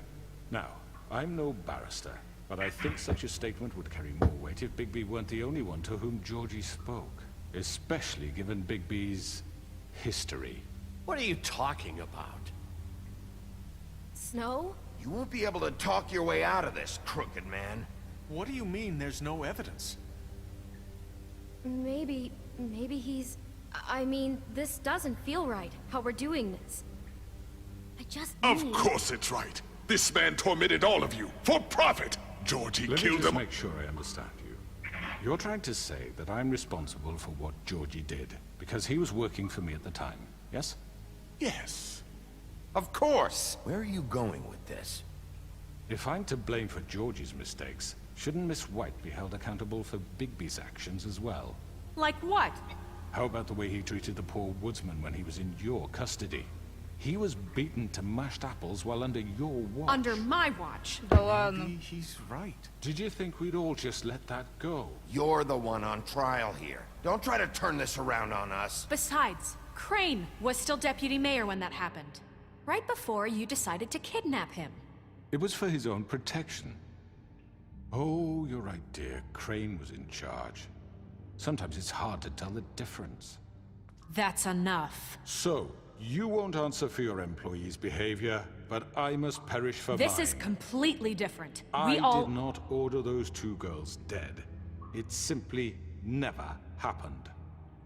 Now, I'm no barrister, but I think such a statement would carry more weight if Bigby weren't the only one to whom Georgie spoke. Especially given Bigby's history. What are you talking about? Snow? You won't be able to talk your way out of this, crooked man. What do you mean there's no evidence? Maybe he's... I mean, this doesn't feel right, how we're doing this. I just Of need... course it's right. This man tormented all of you, for profit. Georgie Let me killed just him. make sure I understand you. You're trying to say that I'm responsible for what Georgie did, because he was working for me at the time, yes? Yes. Of course! Where are you going with this? If I'm to blame for Georgie's mistakes, shouldn't Miss White be held accountable for Bigby's actions as well? Like what? How about the way he treated the poor woodsman when he was in your custody? He was beaten to mashed apples while under your watch. Under my watch. Да ладно. Maybe he's right. Did you think we'd all just let that go? You're the one on trial here. Don't try to turn this around on us. Besides, Crane was still deputy mayor when that happened. Right before you decided to kidnap him. It was for his own protection. Oh, you're right, dear. Crane was in charge. Sometimes it's hard to tell the difference. That's enough. So, you won't answer for your employees' behavior, but I must perish for This mine. is completely different. I We all... did not order those two girls dead. It simply never happened.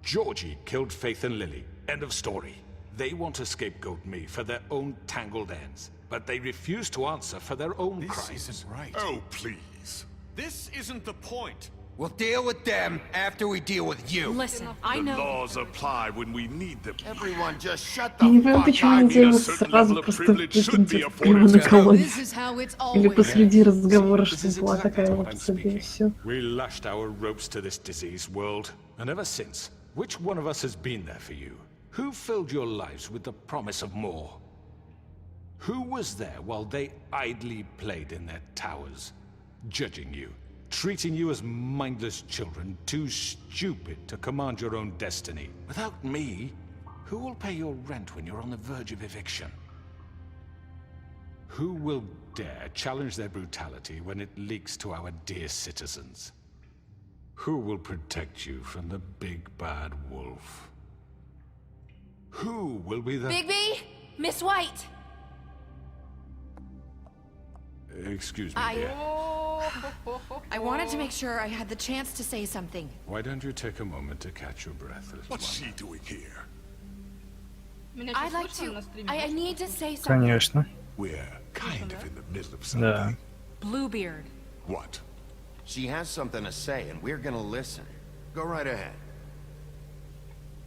Georgie killed Faith and Lily. End of story. They want to scapegoat me for their own tangled ends, but they refuse to answer for their own crimes. This isn't right. Oh, please. This isn't the point. We'll deal with them after we deal with you. Listen, I The know... laws apply when we need them. Everyone just shut Я the не понимаю, fuck почему up. не a делают certain сразу level of просто privilege should be прямо на afforded. колонне. This is how it's Или always посреди разговора, This что is была exactly такая what вот I'm себе и speaking. все. We lashed our ropes to this diseased world, and ever since, which one of us has been there for you? Who filled your lives with the promise of more? Who was there while they idly played in their towers, judging you, treating you as mindless children, too stupid to command your own destiny? Without me, who will pay your rent when you're on the verge of eviction? Who will dare challenge their brutality when it leaks to our dear citizens? Who will protect you from the big bad wolf? Who will be the... Bigby? Miss White! Excuse me, I- dear. I wanted to make sure I had the chance to say something. Why don't you take a moment to catch your breath, little What's one? she doing here? Меня I'd сейчас like слышно to... на стриме? I need to say something. Конечно. We're kind of in the middle of Да. something. Bluebeard. What? She has something to say, and we're gonna listen. Go right ahead.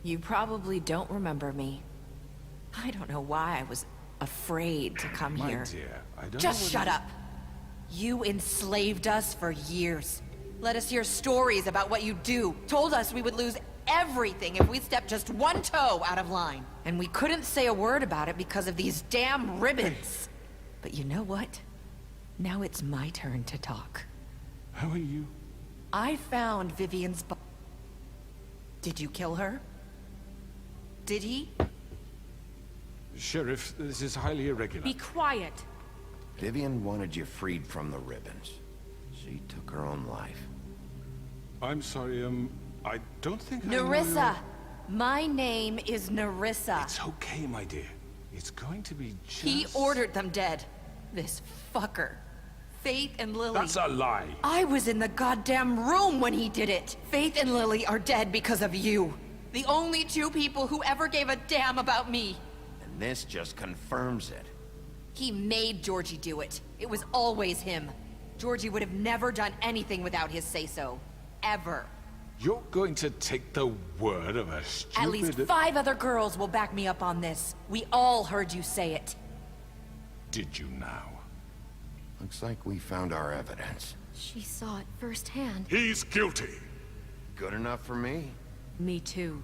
You probably don't remember me. I don't know why I was afraid to come My here. dear, I don't Just know shut up. You enslaved us for years. Let us hear stories about what you do. Told us we would lose everything if we stepped just one toe out of line. And we couldn't say a word about it because of these damn ribbons. But you know what? Now it's my turn to talk. How are you? I found Vivian's body. Did you kill her? Did he? Sheriff, this is highly irregular. Be quiet. Vivian wanted you freed from the ribbons. She took her own life. I'm sorry, I don't think Nerissa! My name is Nerissa. It's okay, my dear. It's going to be just... He ordered them dead. This fucker. Faith and Lily. That's a lie. I was in the goddamn room when he did it. Faith and Lily are dead because of you. The only two people who ever gave a damn about me. And this just confirms it. He made Georgie do it. It was always him. Georgie would have never done anything without his say-so. Ever. You're going to take the word of a stupid... At least 5 other girls will back me up on this. We all heard you say it. Did you now? Looks like we found our evidence. She saw it firsthand. He's guilty. Good enough for me. Me too.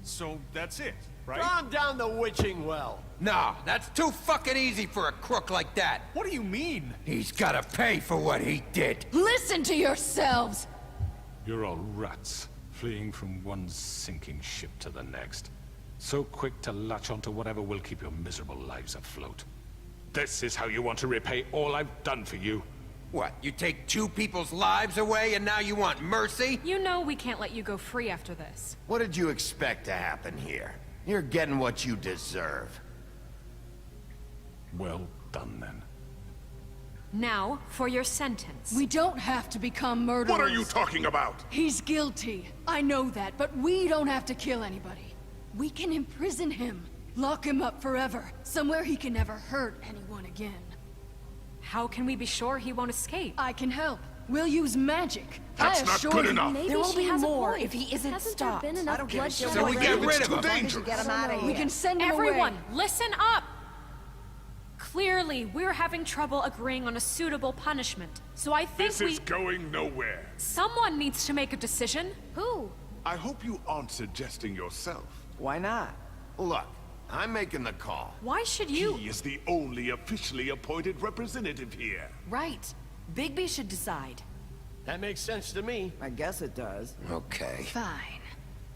So that's it, right? Calm down the witching well. No, that's too fucking easy for a crook like that. What do you mean? He's gotta pay for what he did. Listen to yourselves! You're all rats, fleeing from one sinking ship to the next. So quick to latch onto whatever will keep your miserable lives afloat. This is how you want to repay all I've done for you. What, you take 2 people's lives away and now you want mercy? You know we can't let you go free after this. What did you expect to happen here? You're getting what you deserve. Well done, then. Now, for your sentence. We don't have to become murderers. What are you talking about? He's guilty. I know that, but we don't have to kill anybody. We can imprison him. Lock him up forever. Somewhere he can never hurt anyone again. How can we be sure he won't escape? I can help. We'll use magic. That's I not assure good you. enough. Maybe There will she be has a more point. if he isn't Hasn't stopped. there been enough I don't give a bloodshed shit So we what get they rid do. of him. As long as you get him out of here. We can send him Everyone, away. listen up! Clearly, we're having trouble agreeing on a suitable punishment. So I think This is going nowhere. someone needs to make a decision. Who? I hope you aren't suggesting yourself. Why not? Look, I'm making the call. Why should you? He is the only officially appointed representative here. Right. Bigby should decide. That makes sense to me. I guess it does. Okay. Fine.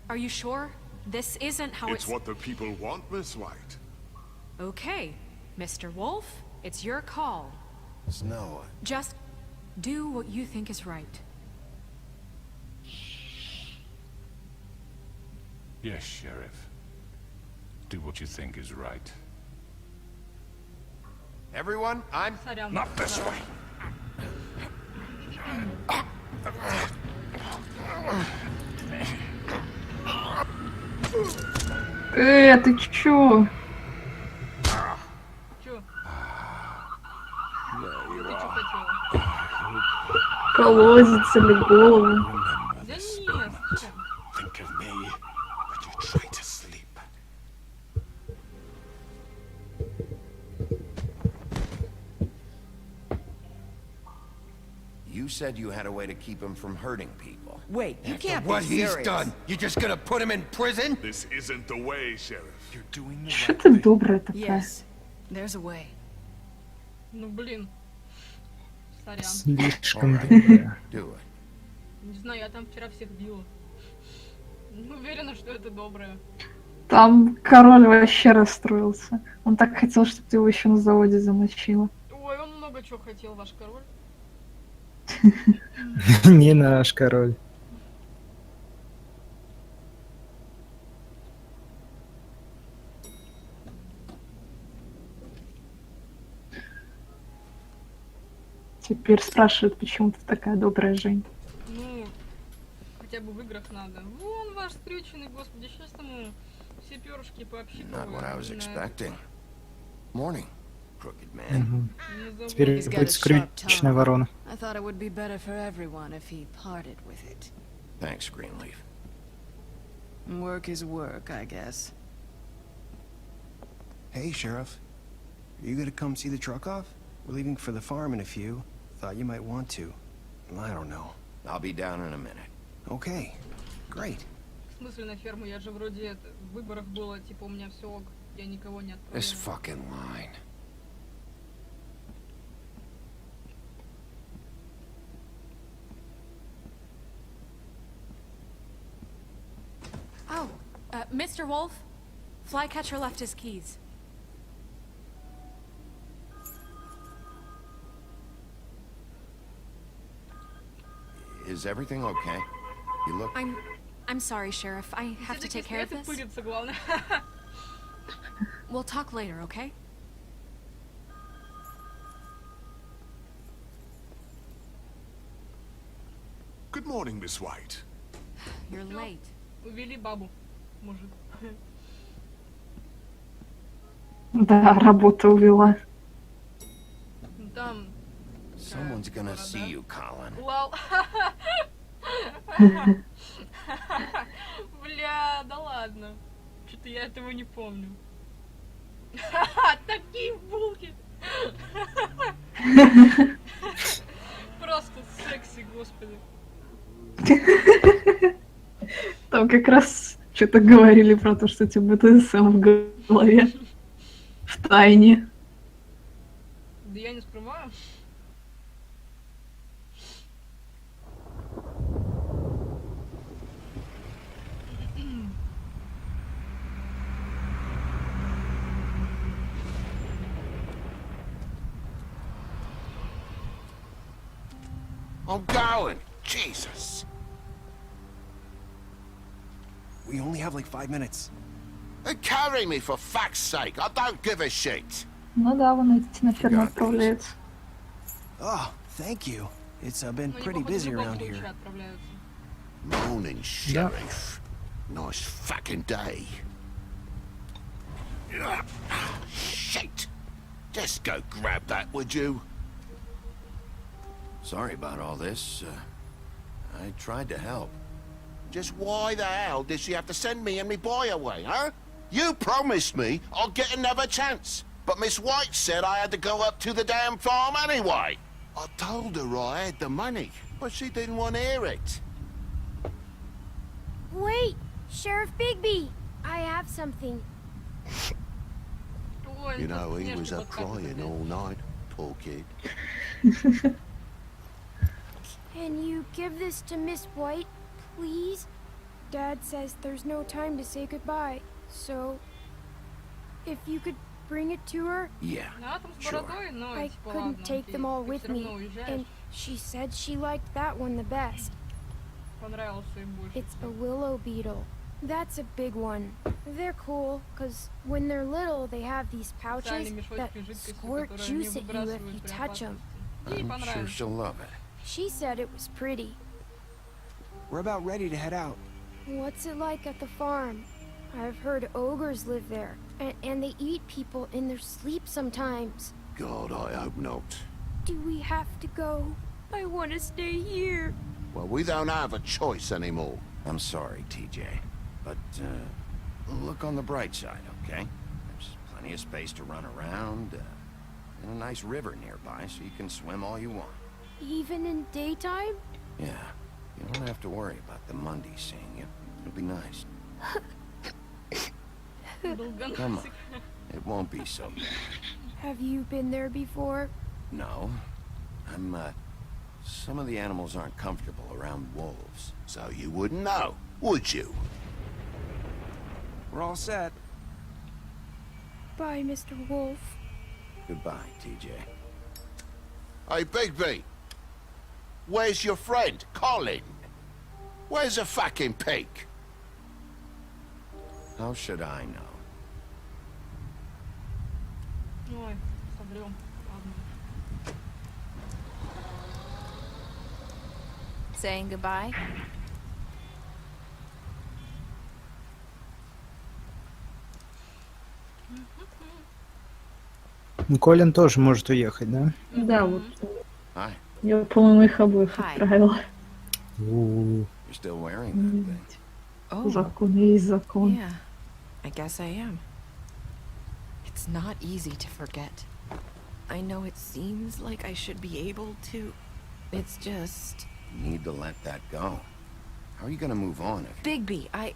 Are you sure? This isn't how It's what the people want, Miss White. Okay, Mr. Wolf, it's your call. Snow. Just do what you think is right. Yes, Sheriff. Do what you think is right. Everyone, I'm... Not this way! Ты чё? Чё? There you Ты чё are. хотела? Колодец или голову? Да нет. Think of me when you try to sleep. You said you had a way to keep him from hurting people. Wait, you After can't what be he's serious. done, you just gonna put him in prison? This isn't the way, Sheriff. You're doing the Чё right ты thing. добрая такая? Yes. There's a way. Ну блин. Сорян. Слишком Alright. добрая. Do it. Не знаю, я там вчера всех била. Не уверена, что это доброе. Там король вообще расстроился. Он так хотел, чтобы ты его еще на заводе замочила. Ой, он много чего хотел, ваш король. Не наш король. Теперь спрашивают, почему ты такая добрая, Жень. Ну, хотя бы в играх надо. Вон ваш скрюченный, господи, сейчас ему все перышки пообщипывают. Not what I was на expecting. Morning, crooked man. Мгм. На заводе. Теперь He's got будет a sharp скрючная tongue. ворона. I thought it would be better for everyone if he parted with it. Thanks, Greenleaf. Work is work, I guess. Hey, Sheriff. Are you gonna come see the truck off? We're leaving for the farm in a few. Thought you might want to. I don't know. I'll be down in a minute. Okay. Great. В смысле на ферму? Я же вроде в выборах было, типа у меня все ок, я никого не отправляю. This fucking line. Oh, Mr. Wolf, Flycatcher left his keys. Is everything okay? You look... I'm sorry, Sheriff. I have to take care of this. We'll talk later, okay? Good morning, Miss White. You're late. Увели бабу, мужик. Да, работа увела. Там... Someone's gonna see you, Colin. Лал. Бля, да ладно. Что-то я этого не помню. Такие булки. Просто секси, господи. Там как раз что-то говорили про то, что тебе БТСМ в голове. В тайне. Да я не скрываю. I'm going. Jesus. We only have like 5 minutes. Carry me for fuck's sake. I don't give a shit. Ну да, вон эти на ферму отправляются. Oh, thank you. It's been pretty busy around here. Morning, Sheriff. Nice fucking day. Shit. Just go grab that, would you? Sorry about all this. I tried to help. Just why the hell did she have to send me and me boy away, huh? You promised me I'll get another chance. But Miss White said I had to go up to the damn farm anyway. I told her I had the money, but she didn't want to hear it. Wait, Sheriff Bigby, I have something. You know, he was up crying all night, poor kid. Can you give this to Miss White, please? Dad says there's no time to say goodbye, so if you could bring it to her? Yeah, sure. I couldn't take them all with me, and she said she liked that one the best. It's a willow beetle. That's a big one. They're cool, because when they're little, they have these pouches that squirt juice at you if you touch them. I'm sure she'll love it. She said it was pretty. We're about ready to head out. What's it like at the farm? I've heard ogres live there, and they eat people in their sleep sometimes. God, I hope not. Do we have to go? I want to stay here. Well, we don't have a choice anymore. I'm sorry, TJ. But, look on the bright side, okay? There's plenty of space to run around, and a nice river nearby, so you can swim all you want. Even in daytime? Yeah. You don't have to worry about the Monday seeing you. It'll be nice. Come on. It won't be so bad. Have you been there before? No. Some of the animals aren't comfortable around wolves, so you wouldn't know, would you? We're all set. Bye, Mr. Wolf. Goodbye, TJ. Hey, Bigby! Where's your friend, Colin? Where's the fucking pig? How should I know? Ой, собрем. Ладно. Saying goodbye? Колин тоже может уехать, да? Да, вот. Hi. Я, по-моему, их обоих отправила. You're still wearing that thing. Закон есть закон. Yeah, I guess I am. It's not easy to forget. I know it seems like I should be able to. It's just... You need to let that go. How are you gonna move on if... Bigby, I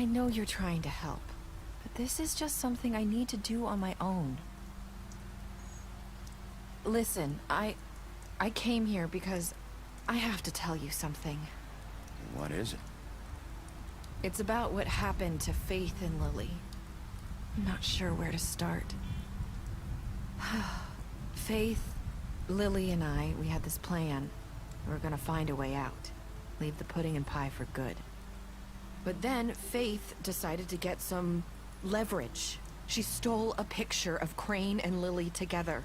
know you're trying to help, but this is just something I need to do on my own. Listen, I came here because I have to tell you something. What is it? It's about what happened to Faith and Lily. I'm not sure where to start. Faith, Lily and I, we had this plan. We were gonna find a way out. Leave the pudding and pie for good. But then Faith decided to get some leverage. She stole a picture of Crane and Lily together.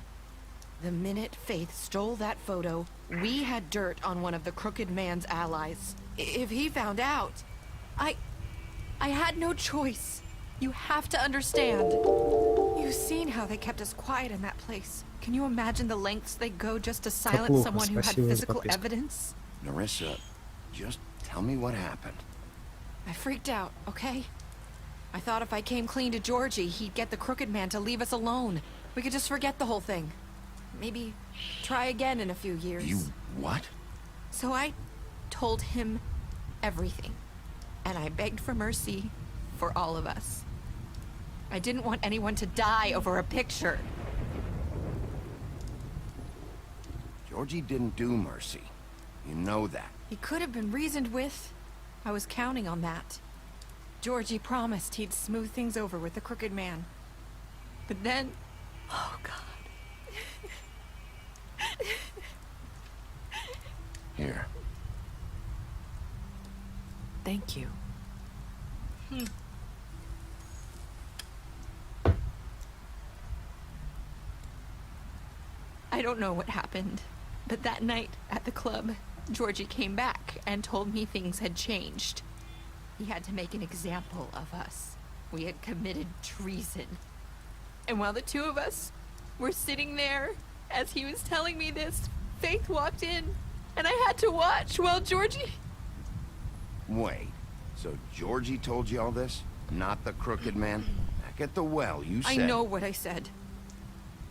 The minute Faith stole that photo, we had dirt on one of the Crooked Man's allies. If he found out, I had no choice. You have to understand. You've seen how they kept us quiet in that place. Can you imagine the lengths they go just to silence someone who had physical evidence? Nerissa, just tell me what happened. I freaked out, okay? I thought if I came clean to Georgie, he'd get the Crooked Man to leave us alone. We could just forget the whole thing. Maybe try again in a few years. You what? So I told him everything. And I begged for mercy for all of us. I didn't want anyone to die over a picture. Georgie didn't do mercy. You know that. He could have been reasoned with. I was counting on that. Georgie promised he'd smooth things over with the Crooked Man. But then... Oh, God. Here. Thank you. I don't know what happened, but that night at the club, Georgie came back and told me things had changed. He had to make an example of us. We had committed treason. And while the two of us were sitting there, as he was telling me this, Faith walked in, and I had to watch while Georgie... Wait, so Georgie told you all this? Not the Crooked Man? Back at the well, you said... I know what I said.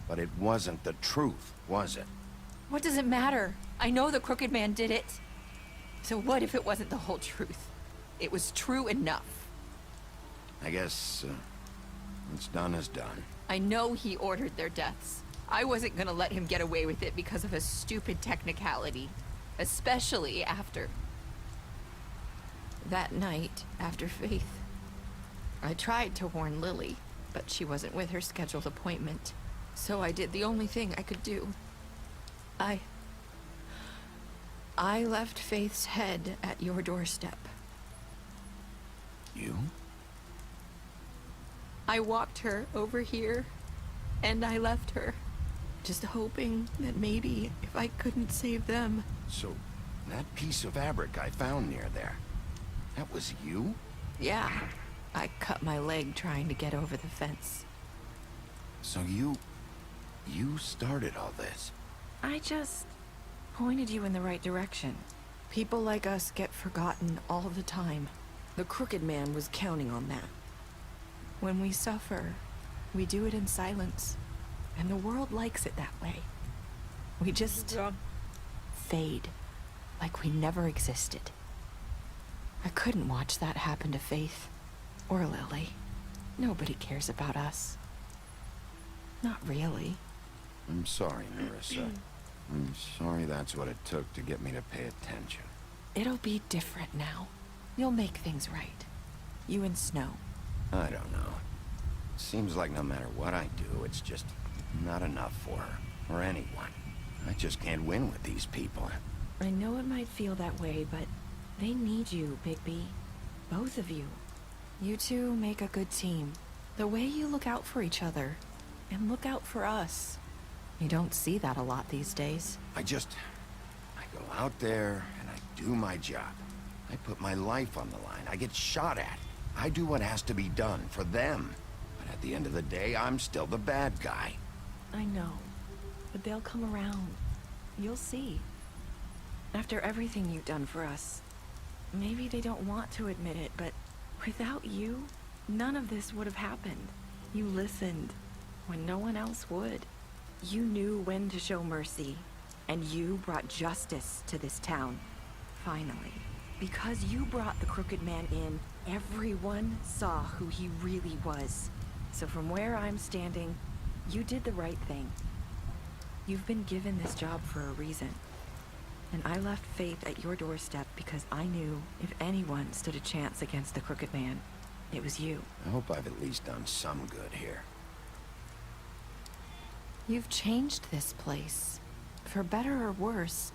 But it wasn't the truth, was it? What does it matter? I know the Crooked Man did it. So what if it wasn't the whole truth? It was true enough. I guess, what's done is done. I know he ordered their deaths. I wasn't gonna let him get away with it because of a stupid technicality. Especially after... that night, after Faith. I tried to warn Lily, but she wasn't with her scheduled appointment. So I did the only thing I could do. I left Faith's head at your doorstep. You? I walked her over here, and I left her. Just hoping that maybe if I couldn't save them... So, that piece of fabric I found near there, that was you? Yeah. I cut my leg trying to get over the fence. So you started all this? I just pointed you in the right direction. People like us get forgotten all the time. The Crooked Man was counting on that. When we suffer, we do it in silence. And the world likes it that way. We just fade, like we never existed. I couldn't watch that happen to Faith, or Lily. Nobody cares about us. Not really. I'm sorry, Nerissa. I'm sorry that's what it took to get me to pay attention. It'll be different now. You'll make things right. You and Snow. I don't know. Seems like no matter what I do, it's just not enough for her, or anyone. I just can't win with these people. I know it might feel that way, but they need you, Bigby. Both of you. You two make a good team. The way you look out for each other, and look out for us. You don't see that a lot these days. I go out there, and I do my job. I put my life on the line. I get shot at. I do what has to be done for them. But at the end of the day, I'm still the bad guy. I know, but they'll come around. You'll see. After everything you've done for us, Maybe they don't want to admit it, but without you, none of this would have happened. You listened when no one else would. You knew when to show mercy, and you brought justice to this town. Finally. Because you brought the Crooked Man in, everyone saw who he really was. So from where I'm standing, you did the right thing. You've been given this job for a reason. And I left Faith at your doorstep because I knew if anyone stood a chance against the Crooked Man, it was you. I hope I've at least done some good here. You've changed this place. For better or worse,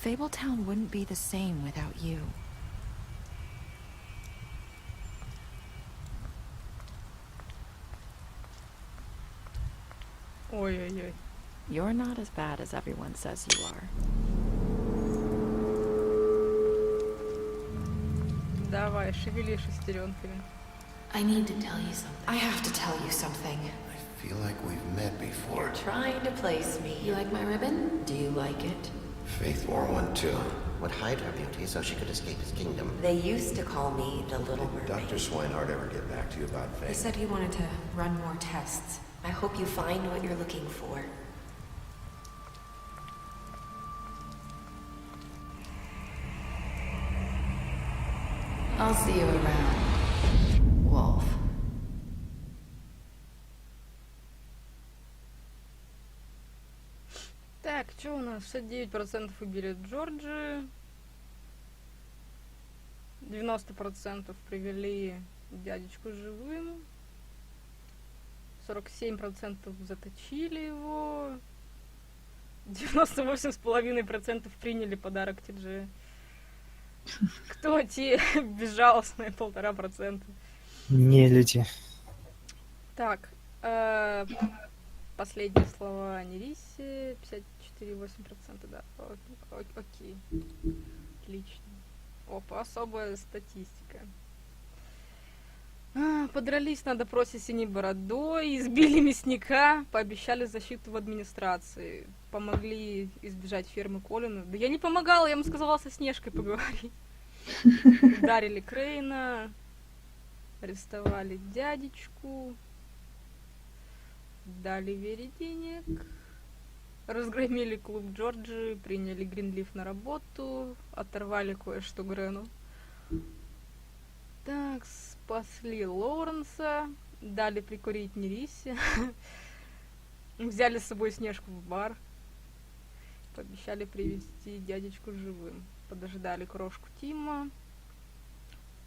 Fabletown wouldn't be the same without you. Ой-ой-ой. You're not as bad as everyone says you are. Давай, шевели шестеренками. I need to tell you something. I have to tell you something. I feel like we've met before. You're trying to place me. You like my ribbon? Do you like it? Faith wore one too. Would hide her beauty so she could escape his kingdom. They used to call me the Little Mermaid. Dr. Swinehart ever get back to you about Faith? He said he wanted to run more tests. I hope you find what you're looking for. I'll see you around, Wolf. Так, что у нас? 69% убили Джорджи. 90% привели дядечку живым. 47% заточили его. 98,5% приняли подарок Ти-Джея. Кто те безжалостные 1,5%? Не люди. Так, последние слова Нериси, 54,8%, да. Окей. Отлично. Опа, особая статистика. Подрались на допросе Синей Бородой, избили мясника, пообещали защиту в администрации, помогли избежать фермы Колина. Да я не помогала, я ему сказала со Снежкой поговорить. Ударили Крейна, арестовали дядечку, дали Вере денег, разгромили клуб Джорджи, приняли Гринлиф на работу, оторвали кое-что Грену. Так, спасли Лоуренса, дали прикурить Нерисе, взяли с собой Снежку в бар, пообещали привезти дядечку живым, подождали крошку Тима,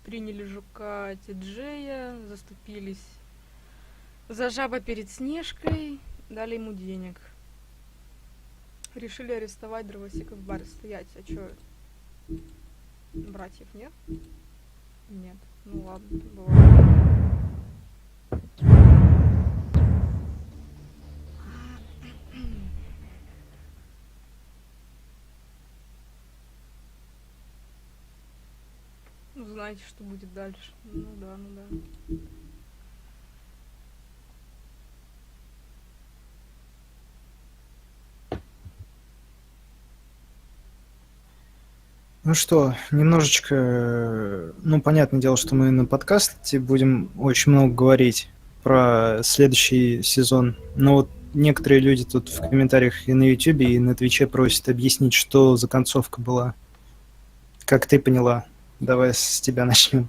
приняли жука Ти-Джея, заступились за жаба перед Снежкой, дали ему денег. Решили арестовать дровосека в баре стоять. А чё? Братьев нет? Нет. Ну ладно, бывает. Ну, знаете, что будет дальше. Ну да, ну да. Ну что, немножечко, ну, понятное дело, что мы на подкасте будем очень много говорить про следующий сезон, но вот некоторые люди тут в комментариях и на Ютубе, и на Твиче просят объяснить, что за концовка была. Как ты поняла? Давай с тебя начнем.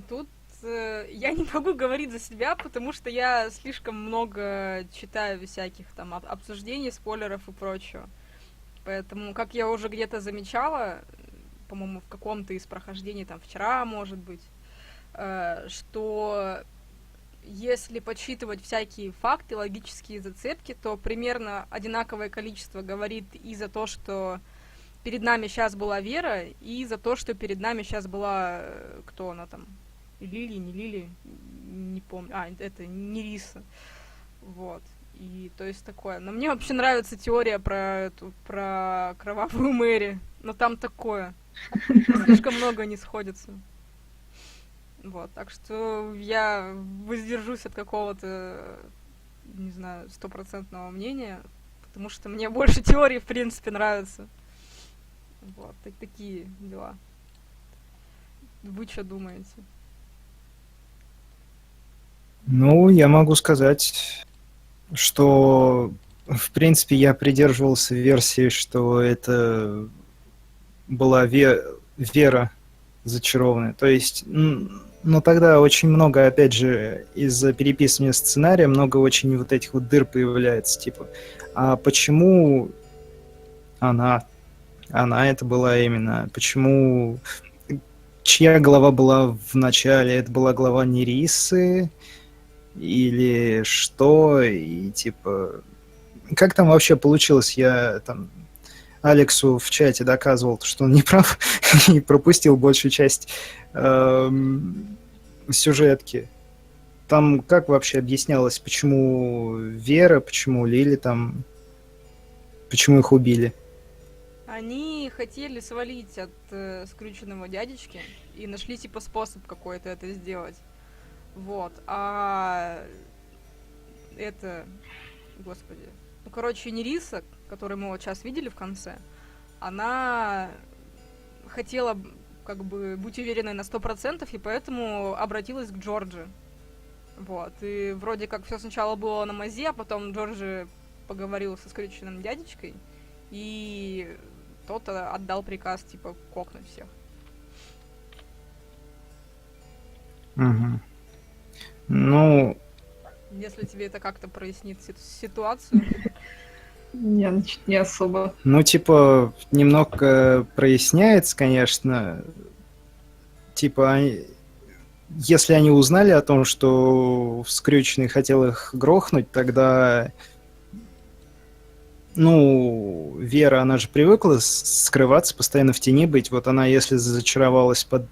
Тут я не могу говорить за себя, потому что я слишком много читаю всяких там обсуждений, спойлеров и прочего. Поэтому, как я уже где-то замечала, по-моему, в каком-то из прохождений, там, вчера, может быть, что если подсчитывать всякие факты, логические зацепки, то примерно одинаковое количество говорит и за то, что перед нами сейчас была Вера, и за то, что перед нами сейчас была... Кто она там? Лили, не Лили? Не помню. Это Нериса. Вот. И то есть такое. Но мне вообще нравится теория про кровавую Мэри. Но там такое. Слишком много не сходится. Вот. Так что я воздержусь от какого-то, не знаю, 100% мнения, потому что мне больше теории, в принципе, нравятся. Вот, такие дела. Вы что думаете? Ну, я могу сказать, что, в принципе, я придерживался версии, что это была Вера зачарованная. То есть, но тогда очень много, опять же, из-за переписывания сценария, много очень вот этих вот дыр появляется, типа, а почему она это была именно, почему, чья голова была в начале, это была голова Нерисы, или что, и типа... Как там вообще получилось? Я там Алексу в чате доказывал, что он не прав, и пропустил большую часть сюжетки. Там как вообще объяснялось, почему Вера, почему Лили там... Почему их убили? Они хотели свалить от скрюченного дядечки и нашли типа способ какой-то это сделать. Вот, а это, господи, ну, короче, Нериса, которую мы вот сейчас видели в конце, она хотела как бы быть уверенной на 100%, и поэтому обратилась к Джорджи. Вот, и вроде как все сначала было на мазе, а потом Джорджи поговорил со скрюченным дядечкой, и тот отдал приказ, типа, кокнуть всех. Угу. Ну... Если тебе это как-то прояснит ситуацию. Не особо. Ну, типа, немного проясняется, конечно. Типа, если они узнали о том, что Скрюченный хотел их грохнуть, тогда... Ну, Вера, она же привыкла скрываться, постоянно в тени быть. Вот она, если зачаровалась под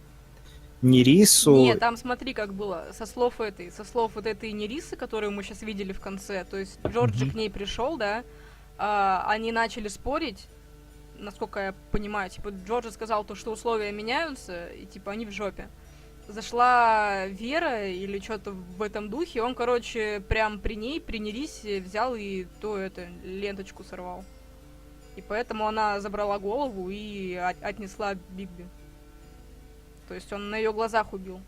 Нерису... Нет, там смотри, как было. Со слов вот этой Нерисы, которую мы сейчас видели в конце, то есть Джорджи к ней пришел, да, они начали спорить, насколько я понимаю, типа Джорджи сказал то, что условия меняются, и типа они в жопе. Зашла Вера или что-то в этом духе, он, короче, прям при ней, при Нерисе взял и ленточку сорвал. И поэтому она забрала голову и отнесла Бигби. То есть он на ее глазах убил.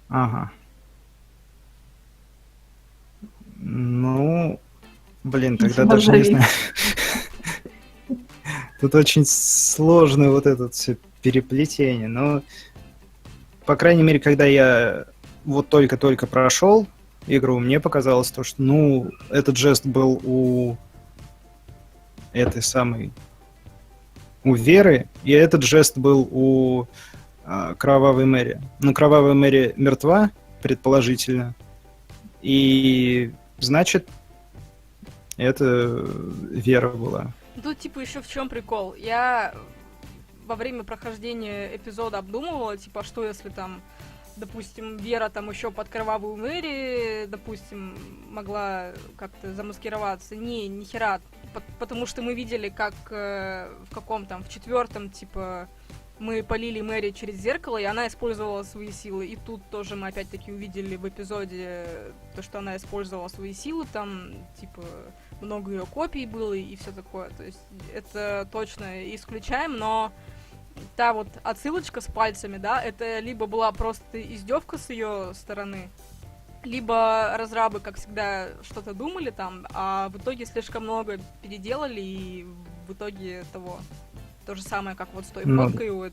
Ага. Ну, блин, тогда даже не знаю. Тут очень сложное вот это все переплетение, но, по крайней мере, когда я вот только-только прошел игру, мне показалось то, что, ну, этот жест был у этой самой... у Веры, и этот жест был у Кровавой Мэри. Ну, Кровавая Мэри мертва, предположительно, и, значит, это Вера была. Тут, типа, еще в чем прикол. Я во время прохождения эпизода обдумывала, типа, что если там, допустим, Вера там еще под Кровавую Мэри, допустим, могла как-то замаскироваться. Ни хера. Потому что мы видели, как в каком там, в 4-м, типа, мы полили Мэри через зеркало, и она использовала свои силы. И тут тоже мы опять-таки увидели в эпизоде то, что она использовала свои силы, там, типа, много ее копий было и все такое. То есть это точно исключаем, но та вот отсылочка с пальцами, да, это либо была просто издевка с ее стороны, либо разрабы, как всегда, что-то думали там, а в итоге слишком много переделали, и в итоге того. То же самое, как вот с той фоткой у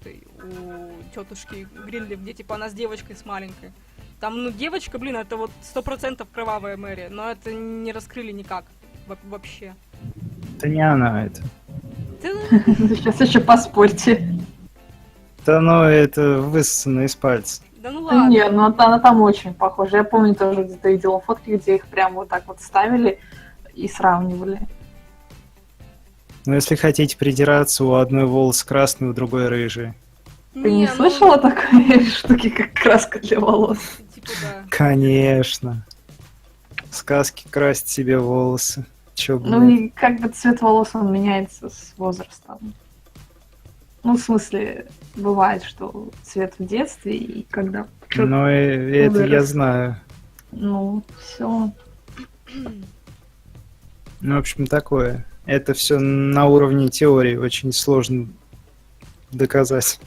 тетушки Гринли, где типа она с девочкой, с маленькой. Там, ну, девочка, блин, это вот 100% Кровавая Мэри, но это не раскрыли никак вообще. Это не она, это. Сейчас еще поспорьте. Да, ну, это высосано из пальца. Да ну ладно. Не, ну она там очень похожа. Я помню, тоже где-то видела фотки, где их прям вот так вот ставили и сравнивали. Ну, если хотите придираться, у одной волос красный, у другой рыжий. Ты не слышала такой штуки, как краска для волос? Типа да. Конечно. Сказки красят себе волосы. Чё, ну и как бы цвет волос, он меняется с возрастом. Ну, в смысле, бывает, что цвет в детстве, и когда... Ну, это я знаю. Ну, все. Ну, в общем, такое. Это все на уровне теории, очень сложно доказать.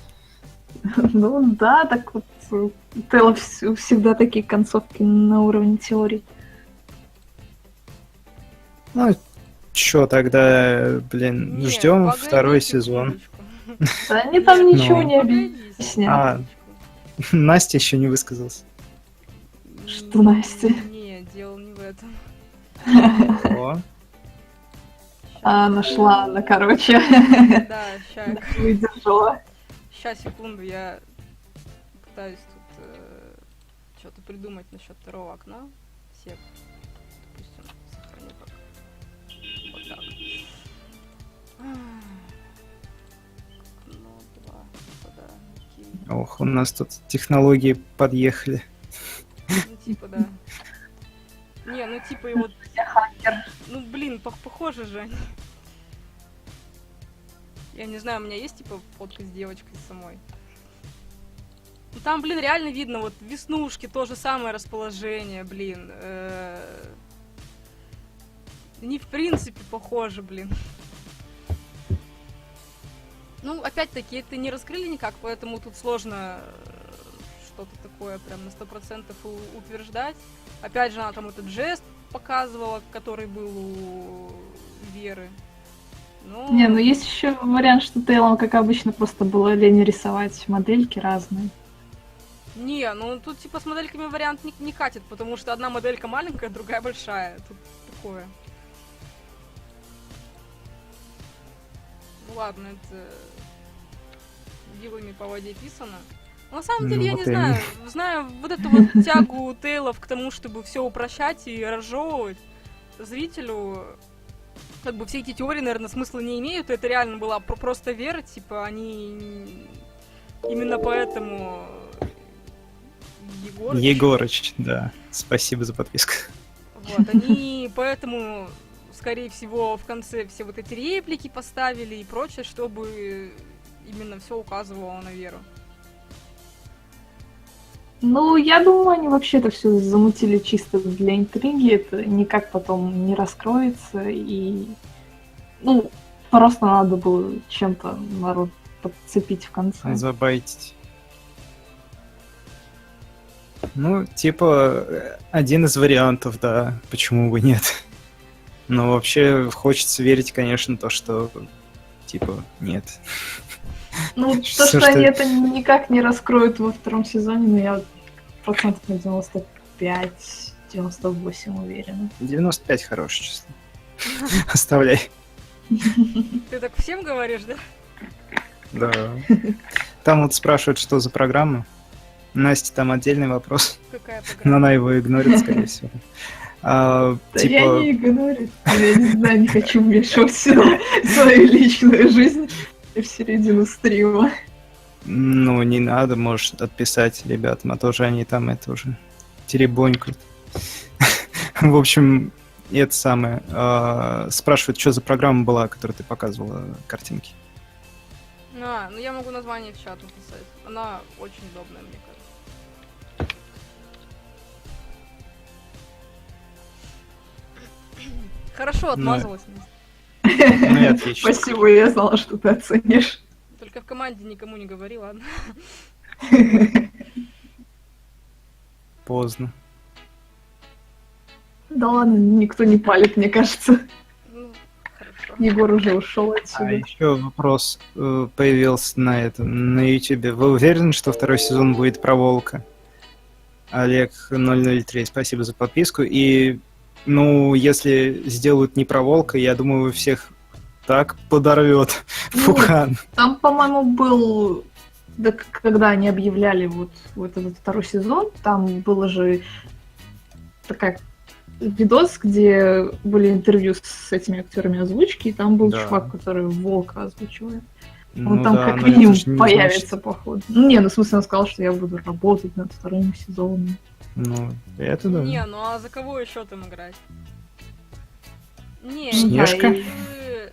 Ну да, так вот Телла всегда такие концовки на уровне теории. Ну, чё тогда, блин, ждем второй сезон. Да они там ничего не объяснят. Настя еще не высказалась. Что Настя? Не, дело не в этом. О. Нашла она, короче. Да, ща. Выдержала. Сейчас, секунду, я пытаюсь тут что-то придумать насчет второго окна. Все, допустим, сохраню как. Вот так. Окно 2, да, окей. Ох, у нас тут технологии подъехали. Ну, типа, да. Не, ну типа и вот... Ну, блин, похоже же они. Я не знаю, у меня есть, типа, фотка с девочкой самой. Ну, там, блин, реально видно, вот, веснушки, то же самое расположение, блин. Они, в принципе, похожи, блин. Ну, опять-таки, это не раскрыли никак, поэтому тут сложно что-то такое прям на 100% утверждать. Опять же, она там этот жест показывала, который был у Веры. Но... Не, ну есть еще вариант, что Тейлом, как обычно, просто было лень рисовать модельки разные. Не, ну тут типа с модельками вариант не катит, потому что одна моделька маленькая, другая большая. Тут такое. Ну ладно, это вилами по воде писано. Но на самом деле, я не знаю. Знаю вот эту вот тягу Тейлов к тому, чтобы все упрощать и разжевывать зрителю. Как бы все эти теории, наверное, смысла не имеют. Это реально была просто вера, типа, они именно поэтому Егорыч, да. Спасибо за подписку. Вот, они поэтому, скорее всего, в конце все вот эти реплики поставили и прочее, чтобы именно все указывало на веру. Ну, я думаю, они вообще это все замутили чисто для интриги, это никак потом не раскроется, и, ну, просто надо было чем-то народ подцепить в конце. Забайтить. Ну, типа, один из вариантов, да, почему бы нет. Но вообще хочется верить, конечно, то, что, типа, нет. Ну, то, что они это никак не раскроют во втором сезоне, но я процентов на 95-98 уверена. 95 хорошее число. Оставляй. Ты так всем говоришь, да? Да. Там вот спрашивают, что за программа. Настя, там отдельный вопрос. Какая программа? Но она его игнорит, скорее всего. Да типа... я не игнорю. Я не знаю, не хочу вмешивать свою личную жизнь в середину стрима. Ну, не надо, можешь отписать ребятам, а то же они там это уже теребонькают. В общем, это самое. Спрашивают, что за программа была, которую ты показывала картинки. Ну я могу название в чат написать. Она очень удобная, мне кажется. Хорошо отмазалась. Ну и отлично. Спасибо, я знала, что ты оценишь. Только в команде никому не говори, ладно? Поздно. Да ладно, никто не палит, мне кажется. Ну, хорошо. Егор уже ушел отсюда. А еще вопрос появился на YouTube. Вы уверены, что второй сезон будет про волка? Олег 003, спасибо за подписку. И, ну, если сделают не про волка, я думаю, вы всех так подорвет Фухан. Там, по-моему, был... Да, когда они объявляли вот этот второй сезон, там было же такая видос, где были интервью с этими актерами озвучки, и там был чувак, который волка озвучивает. Он там как минимум появится, походу. Не, ну в смысле он сказал, что я буду работать над вторым сезоном. Ну, это да. Не, ну а за кого еще там играть? Не, Снежка?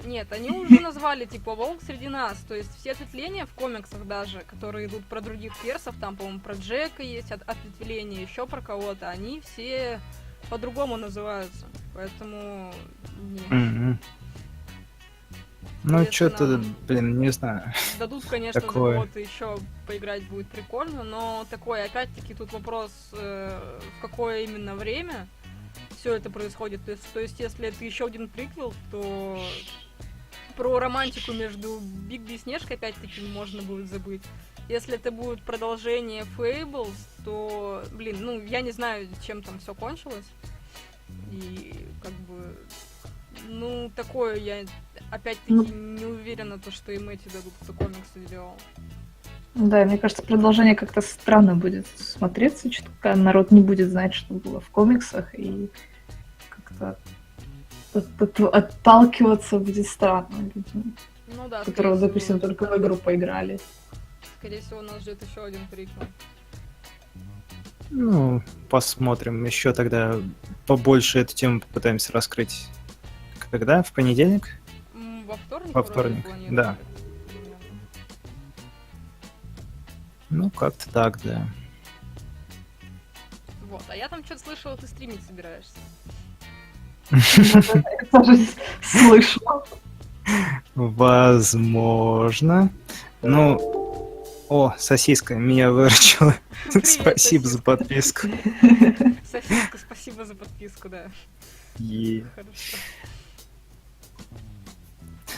Нет, они уже назвали, типа, волк среди нас. То есть все ответвления в комиксах даже, которые идут про других персов, там, по-моему, про Джека есть ответвление, еще про кого-то, они все по-другому называются. Поэтому... Ну, Если что-то, нам блин, не знаю. дадут, конечно, такое. за год еще поиграть будет прикольно, но такое, опять-таки, тут вопрос, в какое именно время все это происходит. То есть, если это еще один приквел, то про романтику между Бигби и Снежкой, опять-таки, можно будет забыть. Если это будет продолжение Fables, то, блин, ну, я не знаю, чем там все кончилось. И, как бы, ну, такое я, опять-таки, не уверена, то, что им эти дадут, кто комиксы делал. Да, мне кажется, продолжение как-то странно будет смотреться, что-то народ не будет знать, что было в комиксах, и как-то отталкиваться будет странно людям, Ну да, которые, скорее допустим, всего, только в игру поиграли. Скорее всего, нас ждет еще один приквел. Ну, посмотрим. Еще тогда побольше эту тему попытаемся раскрыть. Когда? В понедельник? Во вторник? Во вторник, да. Ну, как-то так, да. Вот, а я там что-то слышала, ты стримить собираешься. Я тоже слышала. Возможно. Ну, о, сосиска меня выручила. Спасибо за подписку. Сосиска, спасибо за подписку, да. Хорошо.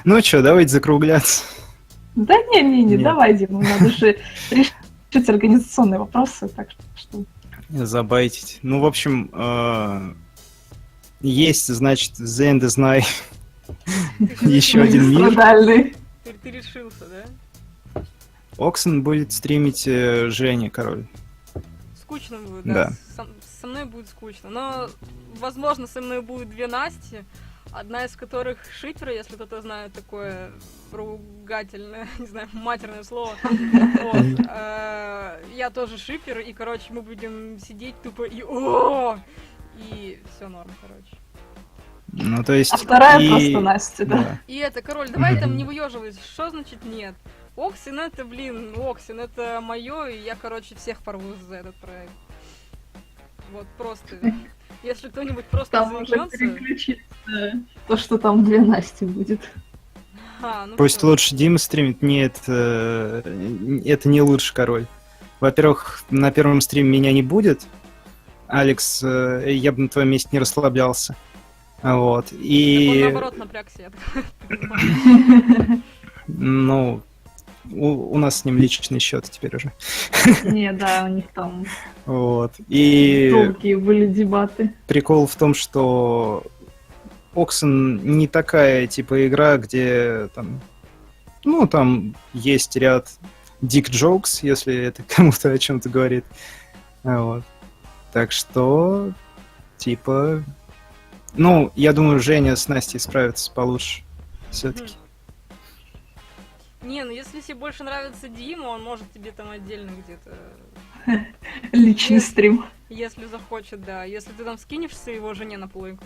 Ну что, давайте закругляться. Да не, Нет. давай, Дима, надо же решить организационные вопросы, так что... Забайтить. Ну, в общем, есть, значит, The End is Nigh. Еще один мир. Ты решился, да? Оксен будет стримить Женя, король. Скучно будет, Да. да. Со мной будет скучно. Но, возможно, со мной будет две Насти, одна из которых шипер, если кто-то знает такое ругательное, не знаю, матерное слово. Вот. Я тоже шипер, и, короче, мы будем сидеть тупо и и все норм, короче. Ну, то есть... А вторая просто Настя, да. И это, король, давай там не выеживайся. Что значит нет? Оксин это, блин, Оксин, это мое, и я, короче, всех порву за этот проект. Вот просто. Если кто-нибудь просто там уже заикнется... переключиться то, что там две Насти будет. Ну Пусть всё. лучше Дима стримит. Нет, это не лучше, король. Во-первых, на первом стриме меня не будет. Алекс, я бы на твоем месте не расслаблялся. Вот. И... Так он, наоборот, напрягся, я так понимаю. Ну, у нас с ним личный счет теперь уже. Не, да, у них там Вот. И долгие были дебаты. прикол в том, что Оксен не такая, типа, игра, где там... Ну, там есть ряд dick jokes, если это кому-то о чем-то говорит. Вот. Так что, типа... Ну, я думаю, Женя с Настей справится получше. Все-таки. Не, ну если тебе больше нравится Дима, он может тебе там отдельно где-то... Личный стрим. Если захочет, да. Если ты там скинешься его жене на плойку,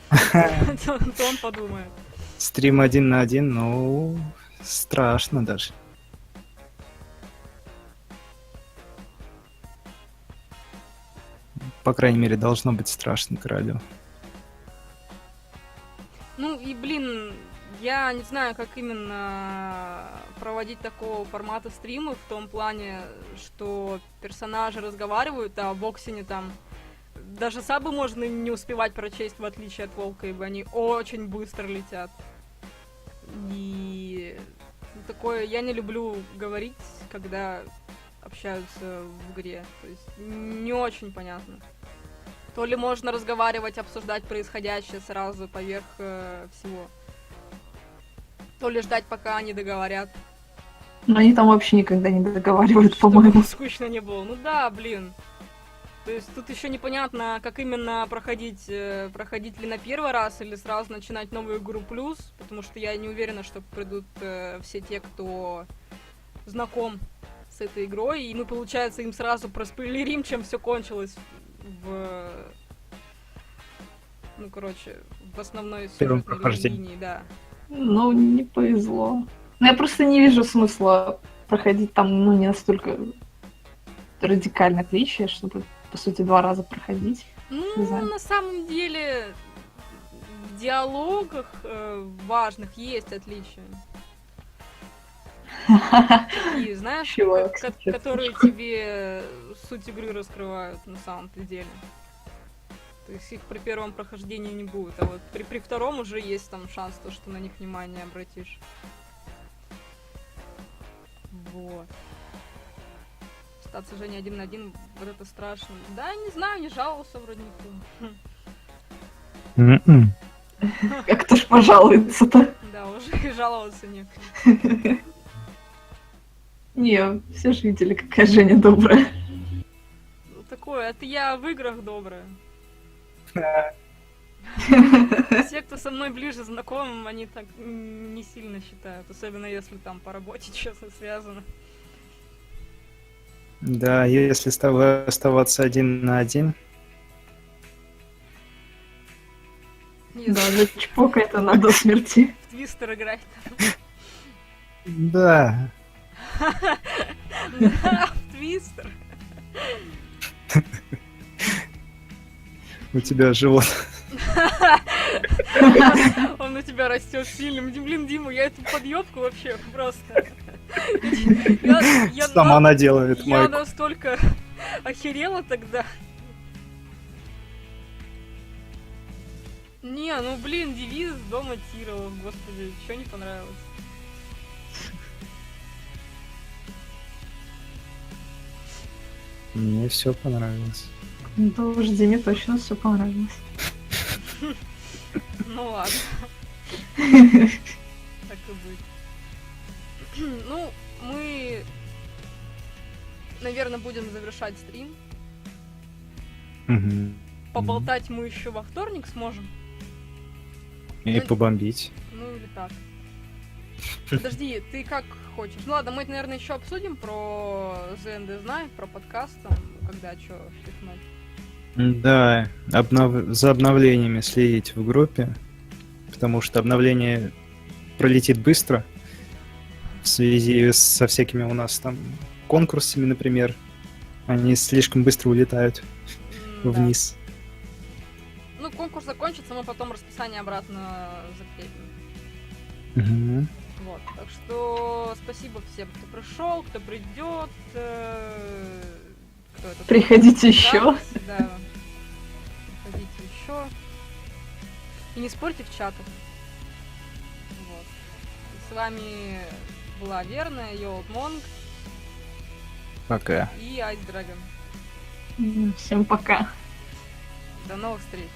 то он подумает. Стрим 1 на 1, ну, страшно даже. По крайней мере, должно быть страшно королю. Ну и, блин, я не знаю, как именно проводить такого формата стримы в том плане, что персонажи разговаривают, а в Оксине там даже сабы можно не успевать прочесть, в отличие от Волка, ибо они очень быстро летят. И такое я не люблю говорить, когда общаются в игре. То есть не очень понятно. То ли можно разговаривать, обсуждать происходящее сразу поверх всего, то ли ждать, пока они договорят. Но они там вообще никогда не договаривают, по-моему. Скучно не было. Ну да, блин. То есть тут еще непонятно, как именно проходить ли на первый раз или сразу начинать новую игру плюс, потому что я не уверена, что придут все те, кто знаком с этой игрой, и мы, получается, им сразу проспойлерим, чем все кончилось в основной сюжетной линии, да. Ну, не повезло. Но я просто не вижу смысла проходить там, ну, не настолько радикальное отличие, чтобы, по сути, 2 раза проходить. Ну, на самом деле, в диалогах важных есть отличия. Такие, знаешь, которые тебе суть игры раскрывают на самом-то деле. То есть их при первом прохождении не будет, а вот при втором уже есть там шанс, то, что на них внимание обратишь. Вот. Остаться Женей 1 на 1, вот это страшно. Да, не знаю, не жаловался вроде никто. Как-то ж пожалуется-то. Да, уже и жаловаться некуда. Не, все же видели, какая Женя добрая. Такое, это я в играх добрая. Все, кто со мной ближе знаком, они так не сильно считают, особенно если там по работе честно связано. Да, если с тобой оставаться 1 на 1. Да, зачпокай это надо смерти. В твистер играть. Да. Да, в твистер. У тебя живот. Он у тебя растет сильным. Блин, Дима, я эту подъебку вообще просто... Сама наделает Я майку. настолько охерела тогда. Не, ну блин, девиз дома Тирова, господи, чё не понравилось? Мне все понравилось. Да уж Диме точно все понравилось. Ну ладно. Так и быть. Ну, мы, наверное, будем завершать стрим. Поболтать мы еще во вторник сможем. И побомбить. Ну или так. Подожди, ты как хочешь? Ну ладно, мы, наверное, еще обсудим про The End is Night, про подкаст, там, когда что штрихнуть. Да, за обновлениями следить в группе, потому что обновление пролетит быстро в связи со всякими у нас там конкурсами, например. Они слишком быстро улетают вниз. Ну, конкурс закончится, мы потом расписание обратно закрепим. Вот, так что спасибо всем, кто пришел, кто придет. Приходите еще. Да. Приходите еще. И не спорьте в чатах. Вот. И с вами была Верная, Йолд Монг. Пока. И Айс Драгон. Всем пока. До новых встреч.